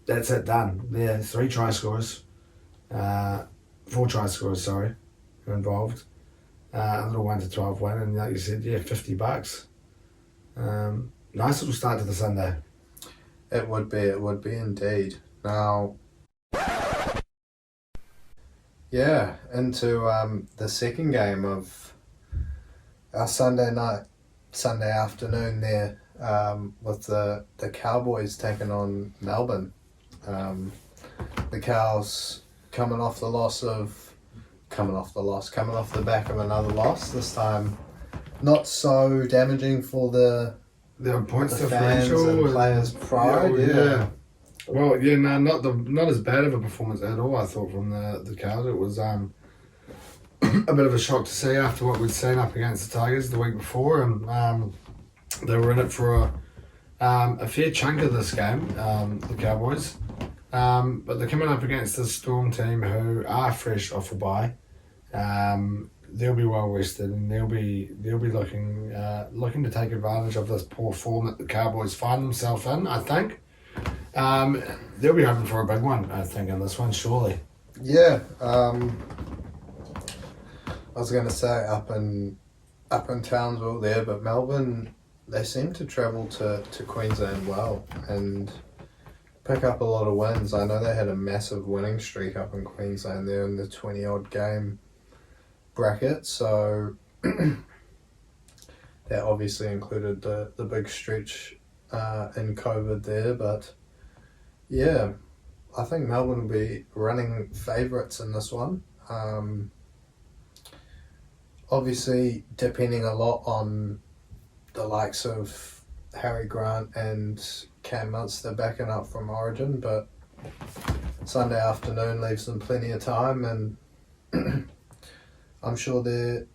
That's it, done. There, 4 try scorers, involved. A little 1 to 12 win, and like you said, yeah, $50. Nice little start to the Sunday. It would be indeed. Now, yeah, into the second game of our Sunday afternoon there, with the Cowboys taking on Melbourne. The Cows coming off the back of another loss, this time not so damaging for the points fans differential and players' pride. Yeah. Well, yeah, no, not as bad of a performance at all. I thought from the Cows, it was a bit of a shock to see after what we'd seen up against the Tigers the week before, and they were in it for a fair chunk of this game, the Cowboys. But they're coming up against the Storm team who are fresh off a bye. They'll be well rested, and they'll be looking to take advantage of this poor form that the Cowboys find themselves in. I think they'll be hoping for a big one. I think in this one, surely. Yeah. I was going to say up in Townsville there, but Melbourne, they seem to travel to Queensland well and pick up a lot of wins. I know they had a massive winning streak up in Queensland there in the 20-odd game bracket, so that obviously included the big stretch in COVID there, but yeah, I think Melbourne will be running favourites in this one. Obviously depending a lot on the likes of Harry Grant and Cam Munster backing up from Origin, but Sunday afternoon leaves them plenty of time, and I'm sure they're,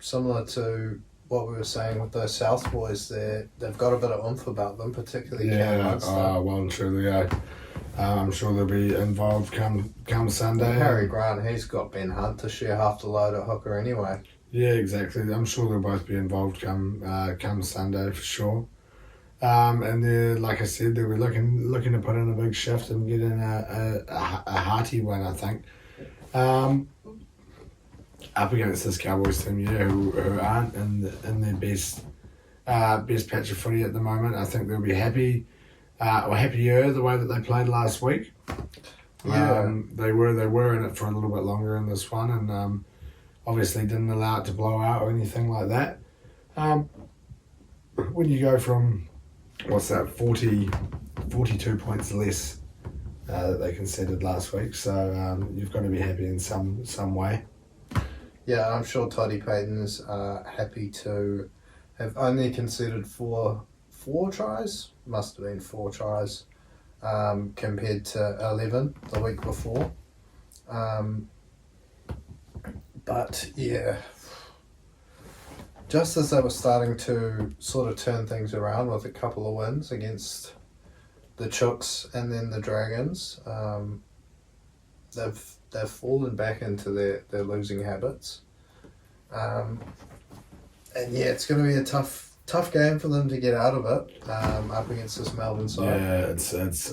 similar to what we were saying with those South boys, they've got a bit of oomph about them, particularly Cam Munster. Well and truly, I'm sure they'll be involved come Sunday. Harry Grant, he's got Ben Hunt to share half the load at hooker anyway. Yeah, exactly. I'm sure they'll both be involved come Sunday for sure. And they're, like I said, they'll be looking to put in a big shift and get in a hearty one, I think. Up against this Cowboys team, who aren't in their best patch of footy at the moment. I think they'll be happy or happier the way that they played last week. Yeah, they were in it for a little bit longer in this one, and obviously didn't allow it to blow out or anything like that. When you go from 42 points less that they conceded last week, so you've got to be happy in some way. Yeah, I'm sure Toddy Payton's happy to have only conceded four tries. Must have been 4 tries compared to 11 the week before. But yeah, just as they were starting to sort of turn things around with a couple of wins against the Chooks and then the Dragons, they've fallen back into their losing habits. And yeah, it's going to be a tough game for them to get out of it up against this Melbourne side. Yeah,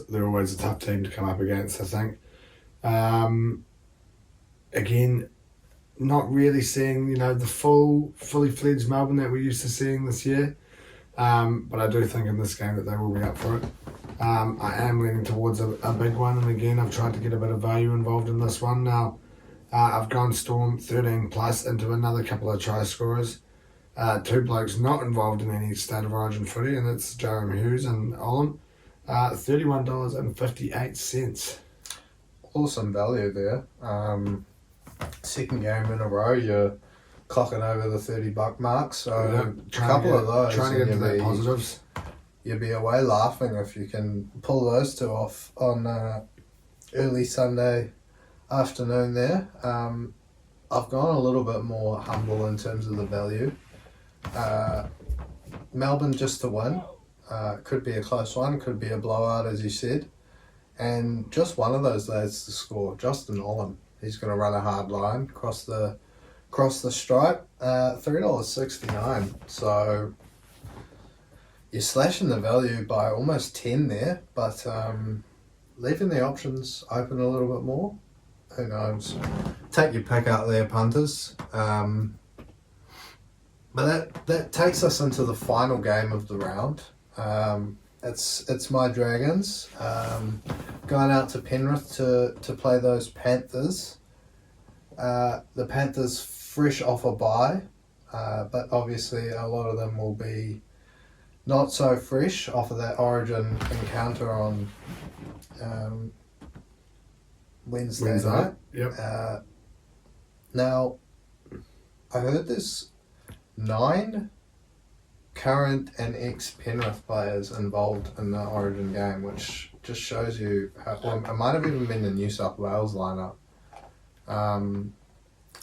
they're always a tough team to come up against, I think. Again, not really seeing the fully fledged Melbourne that we're used to seeing this year, but I do think in this game that they will be up for it. I am leaning towards a big one, and again I've tried to get a bit of value involved in this one. Now I've gone Storm 13 plus into another couple of try scorers, 2 blokes not involved in any State of Origin footy, and it's Jerome Hughes and Olam, $31.58. Awesome value there. Second game in a row, you're clocking over the $30 mark, so a couple of those. Trying to get into the positives. You'll be away laughing if you can pull those 2 off on early Sunday afternoon there. I've gone a little bit more humble in terms of the value. Melbourne just to win. Could be a close one, could be a blowout as you said. And just one of those lads to score, Justin Olam. He's going to run a hard line across the stripe, $3.69. So you're slashing the value by almost 10 there, but leaving the options open a little bit more. Who knows? Take your pick out there, punters. But that takes us into the final game of the round. It's my Dragons going out to Penrith to play those Panthers. The Panthers fresh off a bye, but obviously a lot of them will be not so fresh off of that Origin encounter on Wednesday night. Yep. Now, I heard this 9 current and ex-Penrith players involved in the Origin game, which just shows you how, well, it might have even been the New South Wales lineup,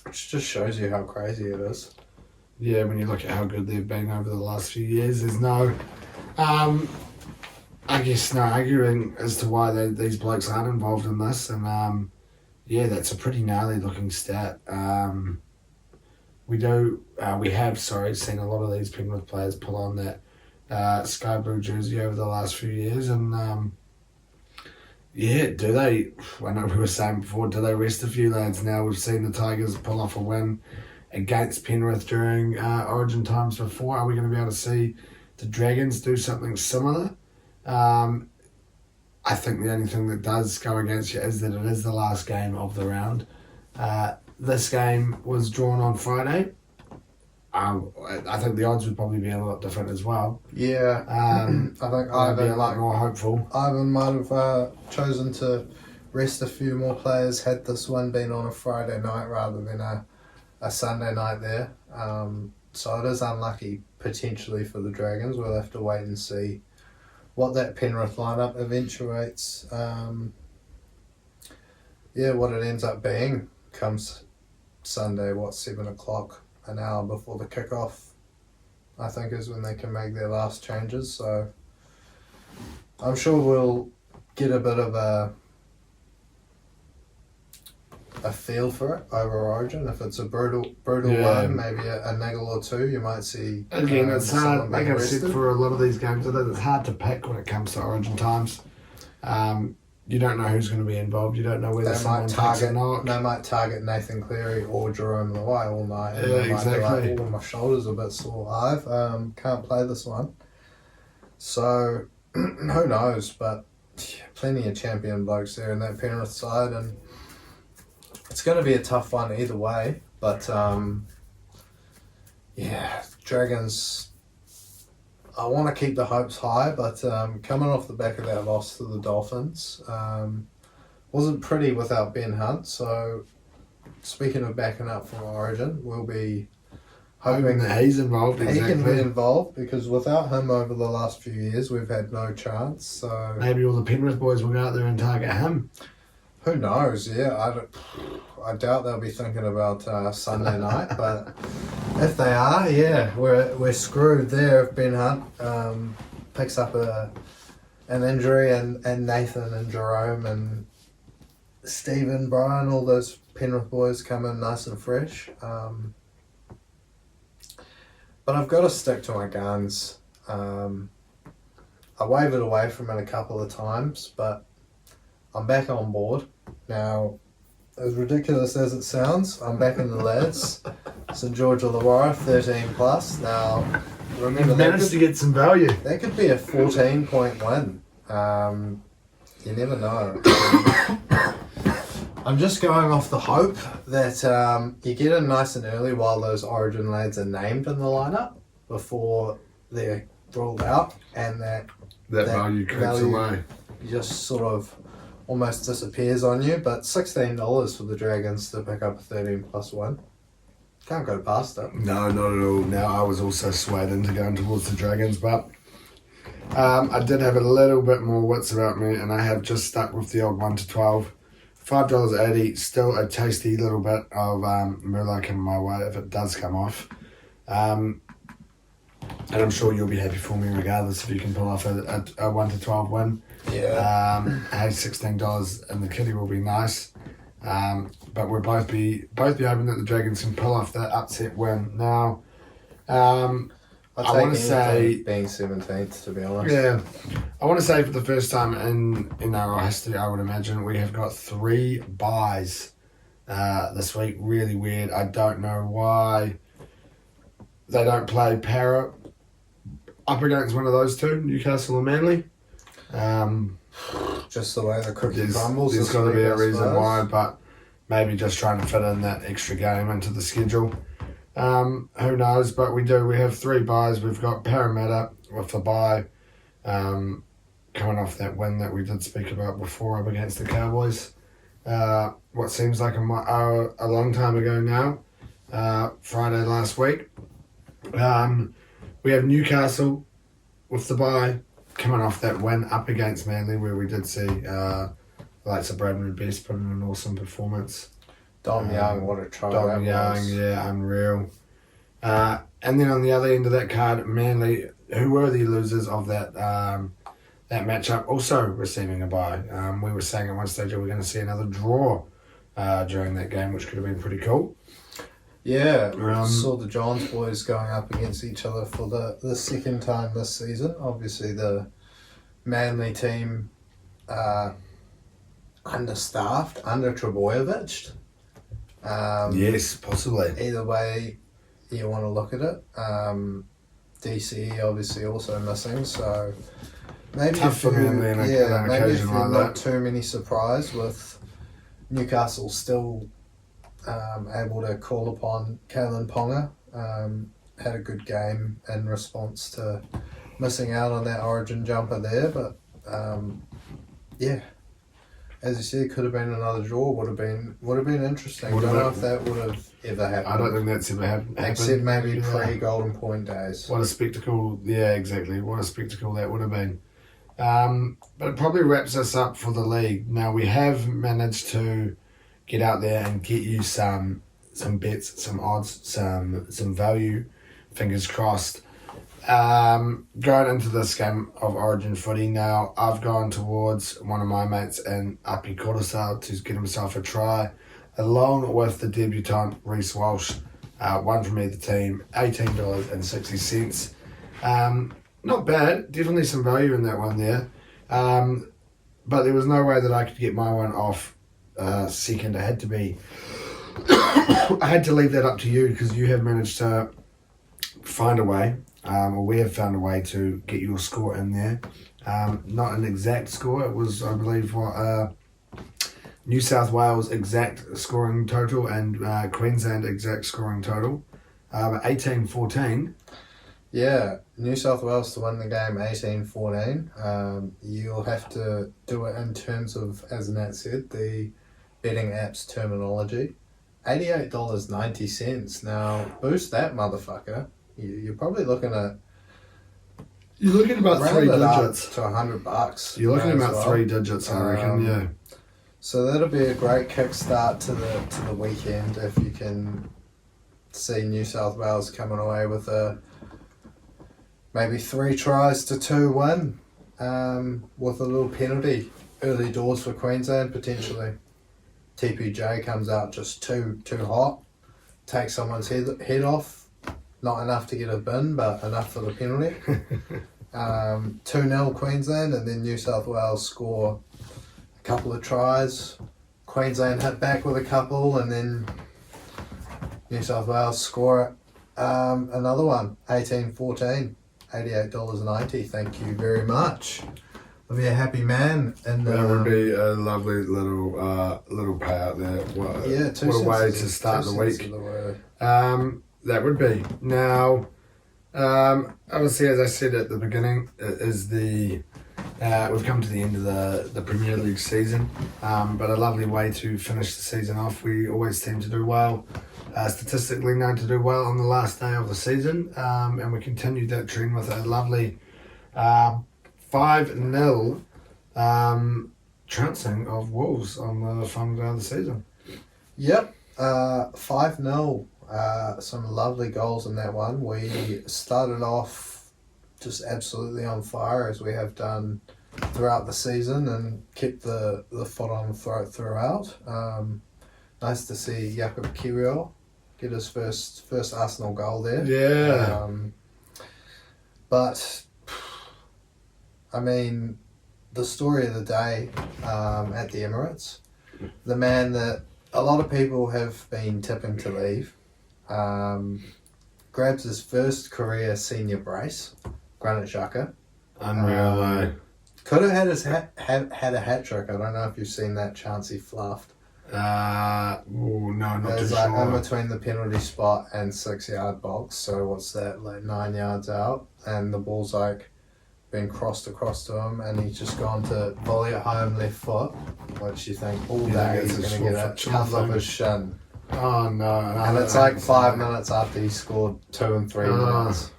which just shows you how crazy it is. Yeah, when you look at how good they've been over the last few years, there's no, I guess, no arguing as to why these blokes aren't involved in this. And yeah, that's a pretty gnarly looking stat. We have seen a lot of these Penrith players pull on that sky blue jersey over the last few years, and yeah, do they? I know we were saying before, do they rest a few lads? Now we've seen the Tigers pull off a win against Penrith during Origin times before. Are we going to be able to see the Dragons do something similar? I think the only thing that does go against you is that it is the last game of the round. This game was drawn on Friday. I think the odds would probably be a lot different as well. Yeah, I think I'd be a lot more hopeful. Ivan might have chosen to rest a few more players had this one been on a Friday night rather than a Sunday night there. So it is unlucky potentially for the Dragons. We'll have to wait and see what that Penrith lineup eventuates. What it ends up being comes Sunday, 7 o'clock, an hour before the kickoff, I think is when they can make their last changes. So I'm sure we'll get a bit of a feel for it over Origin. If it's a brutal one, maybe a niggle or two, you might see. Again, it's hard. Like I've said for a lot of these games, it's hard to pick when it comes to Origin times. You don't know who's going to be involved. You don't know whether someone takes or not. They might target Nathan Cleary or Jerome Luai all night. And yeah, exactly. Might be like, my shoulder's a bit sore. Can't play this one. So who knows? But plenty of champion blokes there in that Penrith side, and it's going to be a tough one either way. But Dragons, I want to keep the hopes high, but coming off the back of that loss to the Dolphins, wasn't pretty without Ben Hunt. So speaking of backing up from Origin, we'll be hoping that he's involved. He can be involved, because without him over the last few years, we've had no chance. So maybe all the Penrith boys will go out there and target him. Who knows? Yeah, I doubt they'll be thinking about Sunday night, but if they are, we're screwed there if Ben Hunt picks up an injury, and Nathan and Jerome and Stephen, Brian, all those Penrith boys come in nice and fresh. But I've got to stick to my guns. I wavered away from it a couple of times, but I'm back on board. Now, as ridiculous as it sounds, I'm back in the lads. St George Illawarra, 13 plus. Now, remember, you've managed to get some value. That could be a 14-point win. You never know. I'm just going off the hope that you get in nice and early while those Origin lads are named in the lineup before they're ruled out, and that value creeps away. Just sort of almost disappears on you. But $16 for the Dragons to pick up a 13+ win. Can't go past it. No, not at all. Now, I was also swayed into going towards the Dragons, but I did have a little bit more wits about me, and I have just stuck with the old 1 to 12. $5.80, still a tasty little bit of Merlot coming my way if it does come off. And I'm sure you'll be happy for me regardless if you can pull off a 1 to 12 win. Yeah. Hey, $16 in the kitty will be nice. But we'll both be hoping that the Dragons can pull off that upset win. Now, I want to say being 17th, to be honest. Yeah, I want to say for the first time in our history, I would imagine we have got 3 buys this week. Really weird. I don't know why they don't play Para up against one of those two, Newcastle and Manly. Just the way the cookie crumbles. There's got to be a reason why, but maybe just trying to fit in that extra game into the schedule. Who knows, but we have 3 buys. We've got Parramatta with the bye, coming off that win that we did speak about before up against the Cowboys. What seems like a long time ago now, Friday last week. We have Newcastle with the bye, coming off that win up against Manly, where we did see likes of Bradman Best put in an awesome performance. Dom Young, what a try Dom that Young, was. yeah, unreal. And then on the other end of that card, Manly, who were the losers of that that matchup, also receiving a bye. We were saying at one stage we were going to see another draw during that game, which could have been pretty cool. Yeah, saw the Johns boys going up against each other for the second time this season. Obviously, the Manly team understaffed, under Trebojevic. Yes, possibly. Either way you want to look at it. DCE obviously also missing, so maybe Tough for Manly on an maybe occasion like not that. too many surprise with Newcastle still able to call upon Kalen Ponga. Had a good game in response to missing out on that Origin jumper there, but as you said, could have been another draw. Would have been interesting. Don't know if that would have ever happened. I don't think that's ever happened. Except maybe Yeah. pre-Golden Point days. What a spectacle! Yeah, exactly. What a spectacle that would have been. But it probably wraps us up for the league. Now we have managed to get out there and get you some bets, some odds, some value. Fingers crossed. Going into this game of Origin footy now, I've gone towards one of my mates in Api Coruscant to get himself a try, along with the debutant Reece Walsh. One from either team, $18.60. Not bad, definitely some value in that one there. But there was no way that I could get my one off second. I had to be. I had to leave that up to you because you have managed to find a way. Or we have found a way to get your score in there. Not an exact score. It was, I believe, what New South Wales exact scoring total and Queensland exact scoring total. 18-14. Yeah, New South Wales to win the game 18-14. You'll have to do it in terms of, as Nat said, the betting app's terminology. $88.90. Now, boost that motherfucker. You're probably looking at... You're looking at about round 3 it up digits. to $100. You're looking at may as about well. 3 digits, I reckon, yeah. So that'll be a great kickstart to the weekend if you can see New South Wales coming away with a maybe 3 tries to 2 win with a little penalty. Early doors for Queensland potentially. TPJ comes out just too hot, takes someone's head off. Not enough to get a bin, but enough for the penalty. 2-0 Queensland, and then New South Wales score a couple of tries. Queensland hit back with a couple, and then New South Wales score another one. 18-14, $88.90. Thank you very much. I'll be a happy man. And That would be a lovely little payout there. What a way to start the week. That would be. Now, obviously, as I said at the beginning, we've come to the end of the Premier League season, but a lovely way to finish the season off. We always seem to do well, statistically known to do well on the last day of the season, and we continued that trend with a lovely 5-0 trouncing of Wolves on the final day of the season. Yep, 5-0. Some lovely goals in that one. We started off just absolutely on fire, as we have done throughout the season, and kept the foot on the throat throughout. Nice to see Jakob Kiwior get his first Arsenal goal there. Yeah. But, I mean, the story of the day at the Emirates, the man that a lot of people have been tipping to leave, grabs his first career senior brace, Granit Xhaka. Unreal, Could have had had a hat trick. I don't know if you've seen that chance he fluffed. No, not There's too like in sure. between the penalty spot and 6-yard box. So what's that, like 9 yards out, and the ball's like been crossed across to him, and he's just gone to volley it home left foot, which you think all day it's he's a going to get sore a foot cuff off thing. his shin. Oh no! And it's like 5 minutes after he scored 2 and 3 minutes.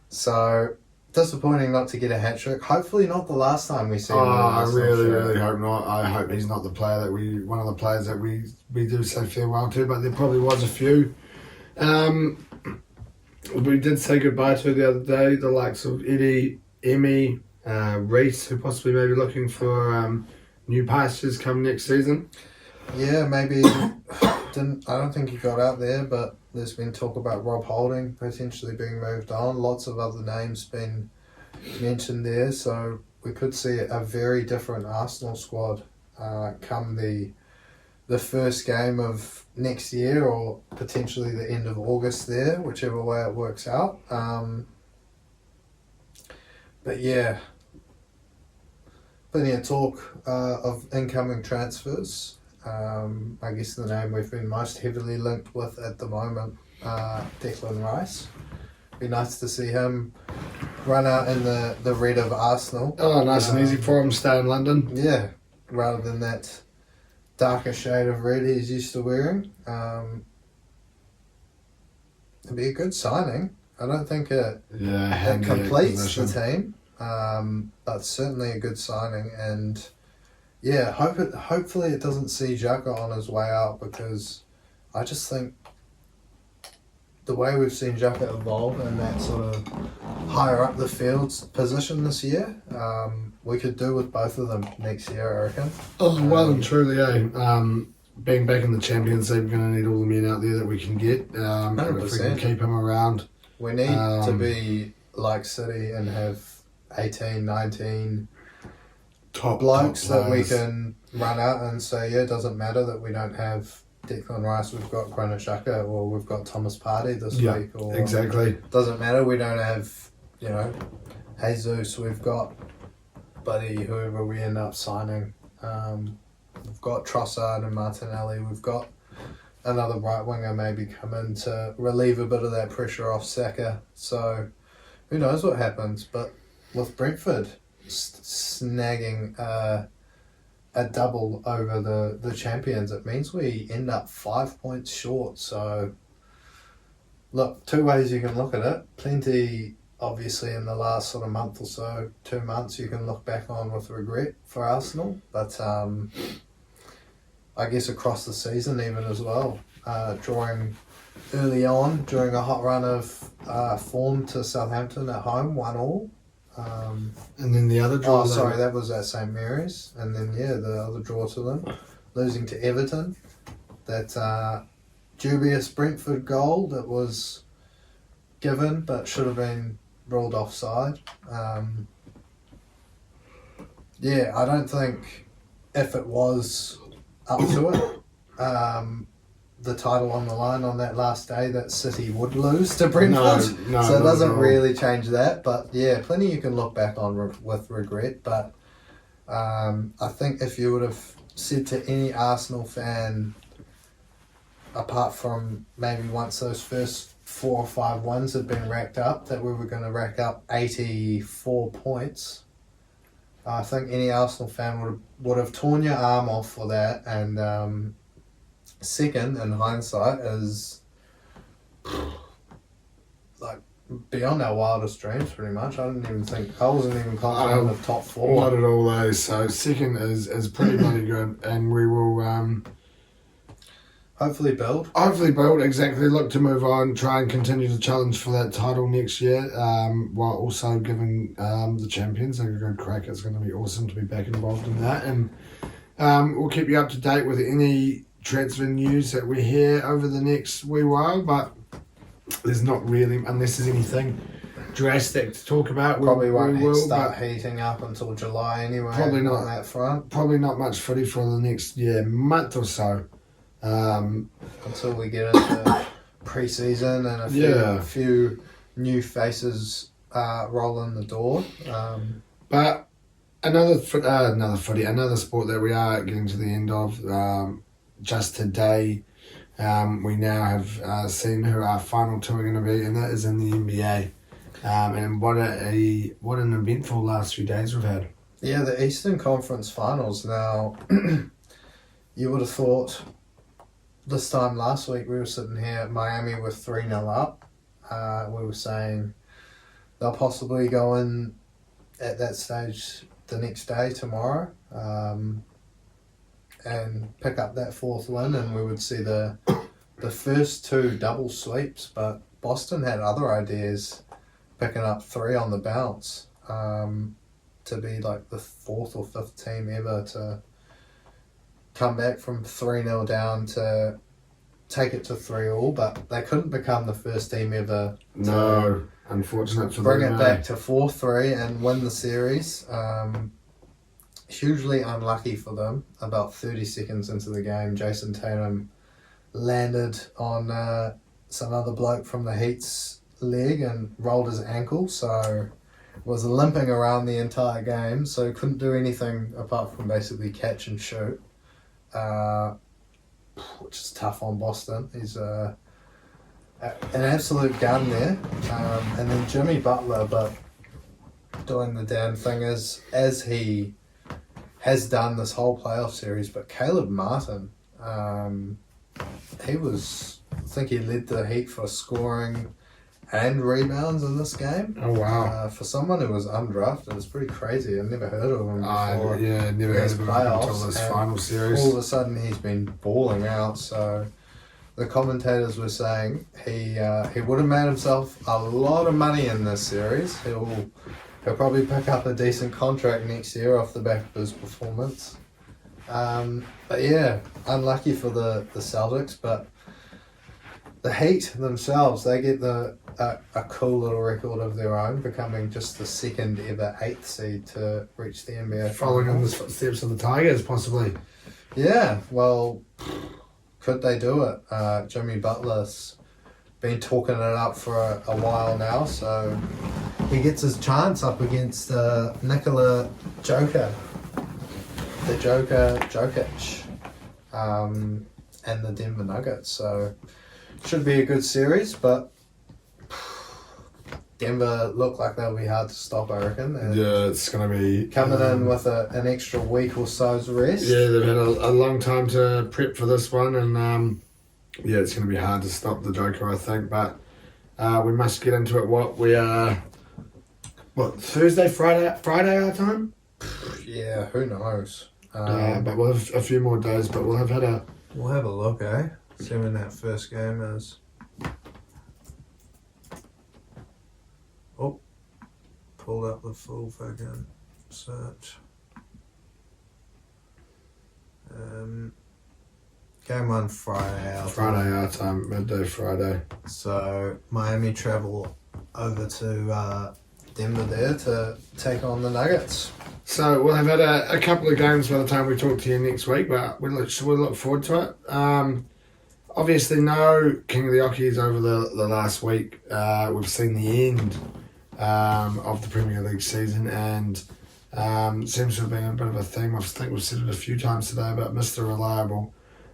So disappointing not to get a hat trick. Hopefully not the last time we see him. I really hope not. I hope he's not the player that one of the players that we do say farewell to. But there probably was a few. We did say goodbye to the other day. The likes of Eddie, Emmy, Reese, who possibly may be looking for new pastures come next season. Yeah, maybe. I don't think he got out there, but there's been talk about Rob Holding potentially being moved on. Lots of other names been mentioned there, so we could see a very different Arsenal squad come the first game of next year, or potentially the end of August there, whichever way it works out. But yeah, plenty of talk of incoming transfers. I guess the name we've been most heavily linked with at the moment, Declan Rice. Be nice to see him run out in the red of Arsenal. Oh, nice and easy for him, stay in London. Yeah, rather than that darker shade of red he's used to wearing. It'd be a good signing. I don't think it completes the team, but certainly a good signing. And yeah, hopefully it doesn't see Xhaka on his way out, because I just think the way we've seen Xhaka evolve in that sort of higher up the field's position this year, we could do with both of them next year, I reckon. Oh, well and truly, being back in the Champions League, we're going to need all the men out there that we can get. And if we can keep him around. We need to be like City and have 18, 19 top blokes that we can run out and say, yeah, it doesn't matter that we don't have Declan Rice, we've got Granit Xhaka, or we've got Thomas Partey this week. Or exactly. Doesn't matter, we don't have, Jesus, we've got whoever we end up signing. We've got Trossard and Martinelli, we've got another right winger maybe come in to relieve a bit of that pressure off Saka. So who knows what happens, but with Brentford snagging a double over the champions, it means we end up 5 points short. So look, two ways you can look at it. Plenty, obviously, in the last sort of month or so, 2 months, you can look back on with regret for Arsenal, but I guess across the season even as well, drawing early on during a hot run of form to Southampton at home, 1-1. And then the other draw. Oh, sorry, that was at St Mary's. And then, the other draw to them, losing to Everton. That dubious Brentford goal that was given but should have been ruled offside. I don't think if it was up to it, the title on the line on that last day, that City would lose to Brentford. No, so it doesn't really change that. But yeah, plenty you can look back on with regret. But I think if you would have said to any Arsenal fan, apart from maybe once those first 4 or 5 wins had been racked up, that we were going to rack up 84 points, I think any Arsenal fan would have torn your arm off for that. And second, in hindsight, is like beyond our wildest dreams, pretty much. I wasn't even confident of top 4. Not at all, though. So second is pretty bloody good, and we will hopefully build. Exactly. Look to move on, try and continue to challenge for that title next year, while also giving the champions a good crack. It's going to be awesome to be back involved in that, and we'll keep you up to date with any transfer news that we hear over the next wee while, but there's not really, unless there's anything drastic to talk about. Probably won't start heating up until July anyway. Probably not on that front. Probably not much footy for the next month or so. Until we get into pre-season and a few new faces roll in the door. But another sport that we are getting to the end of. Just today, we now have seen who our final two are going to be, and that is in the NBA. And what an eventful last few days we've had. Yeah, the Eastern Conference Finals. Now, you would have thought this time last week we were sitting here, Miami were 3-0 up. We were saying they'll possibly go in at that stage the next day, tomorrow, and pick up that fourth win, and we would see the first two double sweeps. But Boston had other ideas, picking up 3 on the bounce, to be like the 4th or 5th team ever to come back from 3-0 down to take it to 3-3, but they couldn't become the first team ever No, unfortunate for bring them. it back to 4-3 and win the series. Hugely unlucky for them. About 30 seconds into the game, Jason Tatum landed on some other bloke from the Heat's leg and rolled his ankle, so was limping around the entire game, so couldn't do anything apart from basically catch and shoot, which is tough on Boston. He's an absolute gun there. And then Jimmy Butler, but doing the damn thing as he has done this whole playoff series. But Caleb Martin, he was, I think he led the Heat for scoring and rebounds in this game. Oh, wow. For someone who was undrafted, it's pretty crazy. I've never heard of him before. Never heard of him until this final series. All of a sudden he's been balling out, so the commentators were saying he would have made himself a lot of money in this series. He'll probably pick up a decent contract next year off the back of his performance. But yeah, unlucky for the Celtics, but the Heat themselves, they get a cool little record of their own, becoming just the second ever 8th seed to reach the NBA. Following on the footsteps of the Tigers, possibly. Yeah, well, could they do it? Jimmy Butler's been talking it up for a while now, so he gets his chance up against Nikola Jokic, and the Denver Nuggets. So should be a good series, but Denver look like they'll be hard to stop, I reckon. And yeah, it's going to be... coming in with an extra week or so's rest. Yeah, they've had a long time to prep for this one, and yeah, it's going to be hard to stop the Joker, I think, but we must get into it. Thursday, Friday our time? Yeah, who knows? But we'll have a few more days, but we'll have had a... We'll have a look, eh? See when that first game is. Oh, pulled up the full fucking search. Game on Friday our time, midday Friday. So Miami travel over to Denver there to take on the Nuggets. So we'll have had a couple of games by the time we talk to you next week, but we'll look forward to it. Obviously, no King of the Ockies over the last week. We've seen the end of the Premier League season, and seems to have been a bit of a theme. I think we've said it a few times today about Mr. Reliable.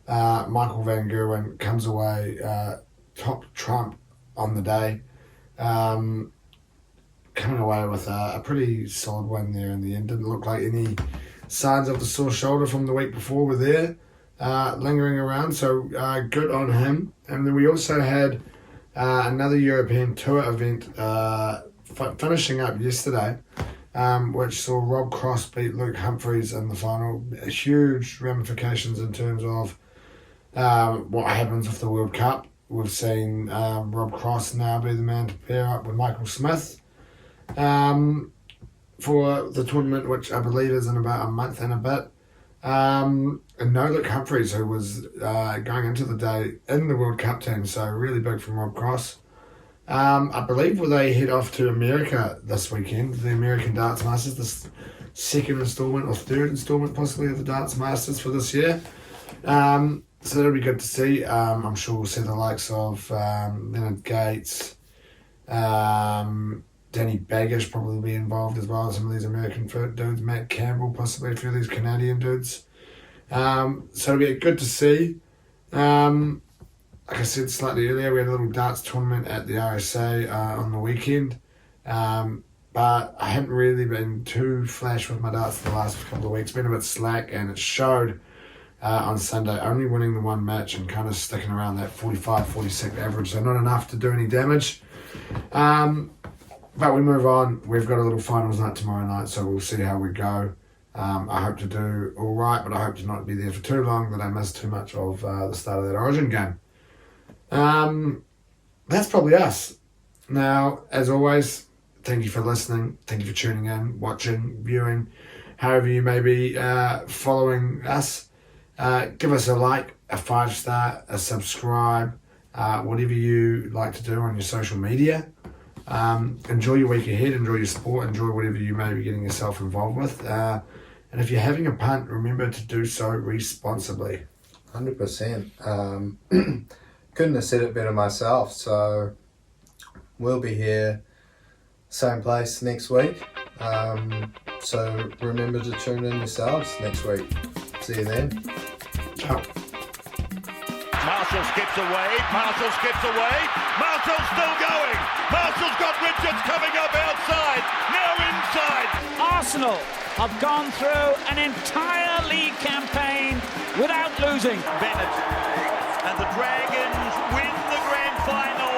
Michael Van Gerwen comes away top trump on the day, coming away with a pretty solid win there in the end. Didn't look like any signs of the sore shoulder from the week before were there, lingering around, so good on him. And then we also had another European Tour event finishing up yesterday, which saw Rob Cross beat Luke Humphries in the final. Huge ramifications in terms of what happens with the World Cup. We've seen Rob Cross now be the man to pair up with Michael Smith for the tournament, which I believe is in about a month and a bit. And no Luke Humphries, who was going into the day in the World Cup team, so really big from Rob Cross. I believe they head off to America this weekend, the American Darts Masters, the second instalment or third instalment possibly of the Darts Masters for this year. So that'll be good to see. I'm sure we'll see the likes of Leonard Gates, Danny Baggish probably be involved as well, some of these American dudes, Matt Campbell, possibly a few of these Canadian dudes. So it'll be good to see. Like I said slightly earlier, we had a little darts tournament at the RSA on the weekend. But I haven't really been too flash with my darts the last couple of weeks. Been a bit slack, and it showed on Sunday, only winning the one match and kind of sticking around that 45, 46 average, so not enough to do any damage. But we move on. We've got a little finals night tomorrow night, so we'll see how we go. I hope to do all right, but I hope to not be there for too long, that I miss too much of the start of that Origin game. That's probably us. Now, as always, thank you for listening. Thank you for tuning in, watching, viewing, however you may be following us. Give us a like, a 5-star, a subscribe, whatever you like to do on your social media. Enjoy your week ahead, enjoy your sport, enjoy whatever you may be getting yourself involved with. And if you're having a punt, remember to do so responsibly. 100%. Couldn't have said it better myself. So we'll be here, same place next week. So remember to tune in yourselves next week. See you then. Ciao. Marshall skips away. Marshall skips away. Marshall's still going. Marshall's got Richards coming up outside. Now inside. Arsenal have gone through an entire league campaign without losing. Bennett and the Dragons win the grand final.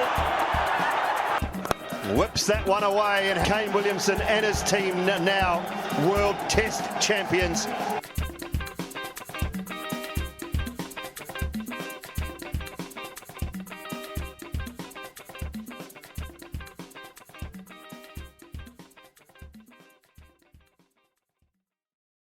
Whips that one away, and Kane Williamson and his team now world test champions.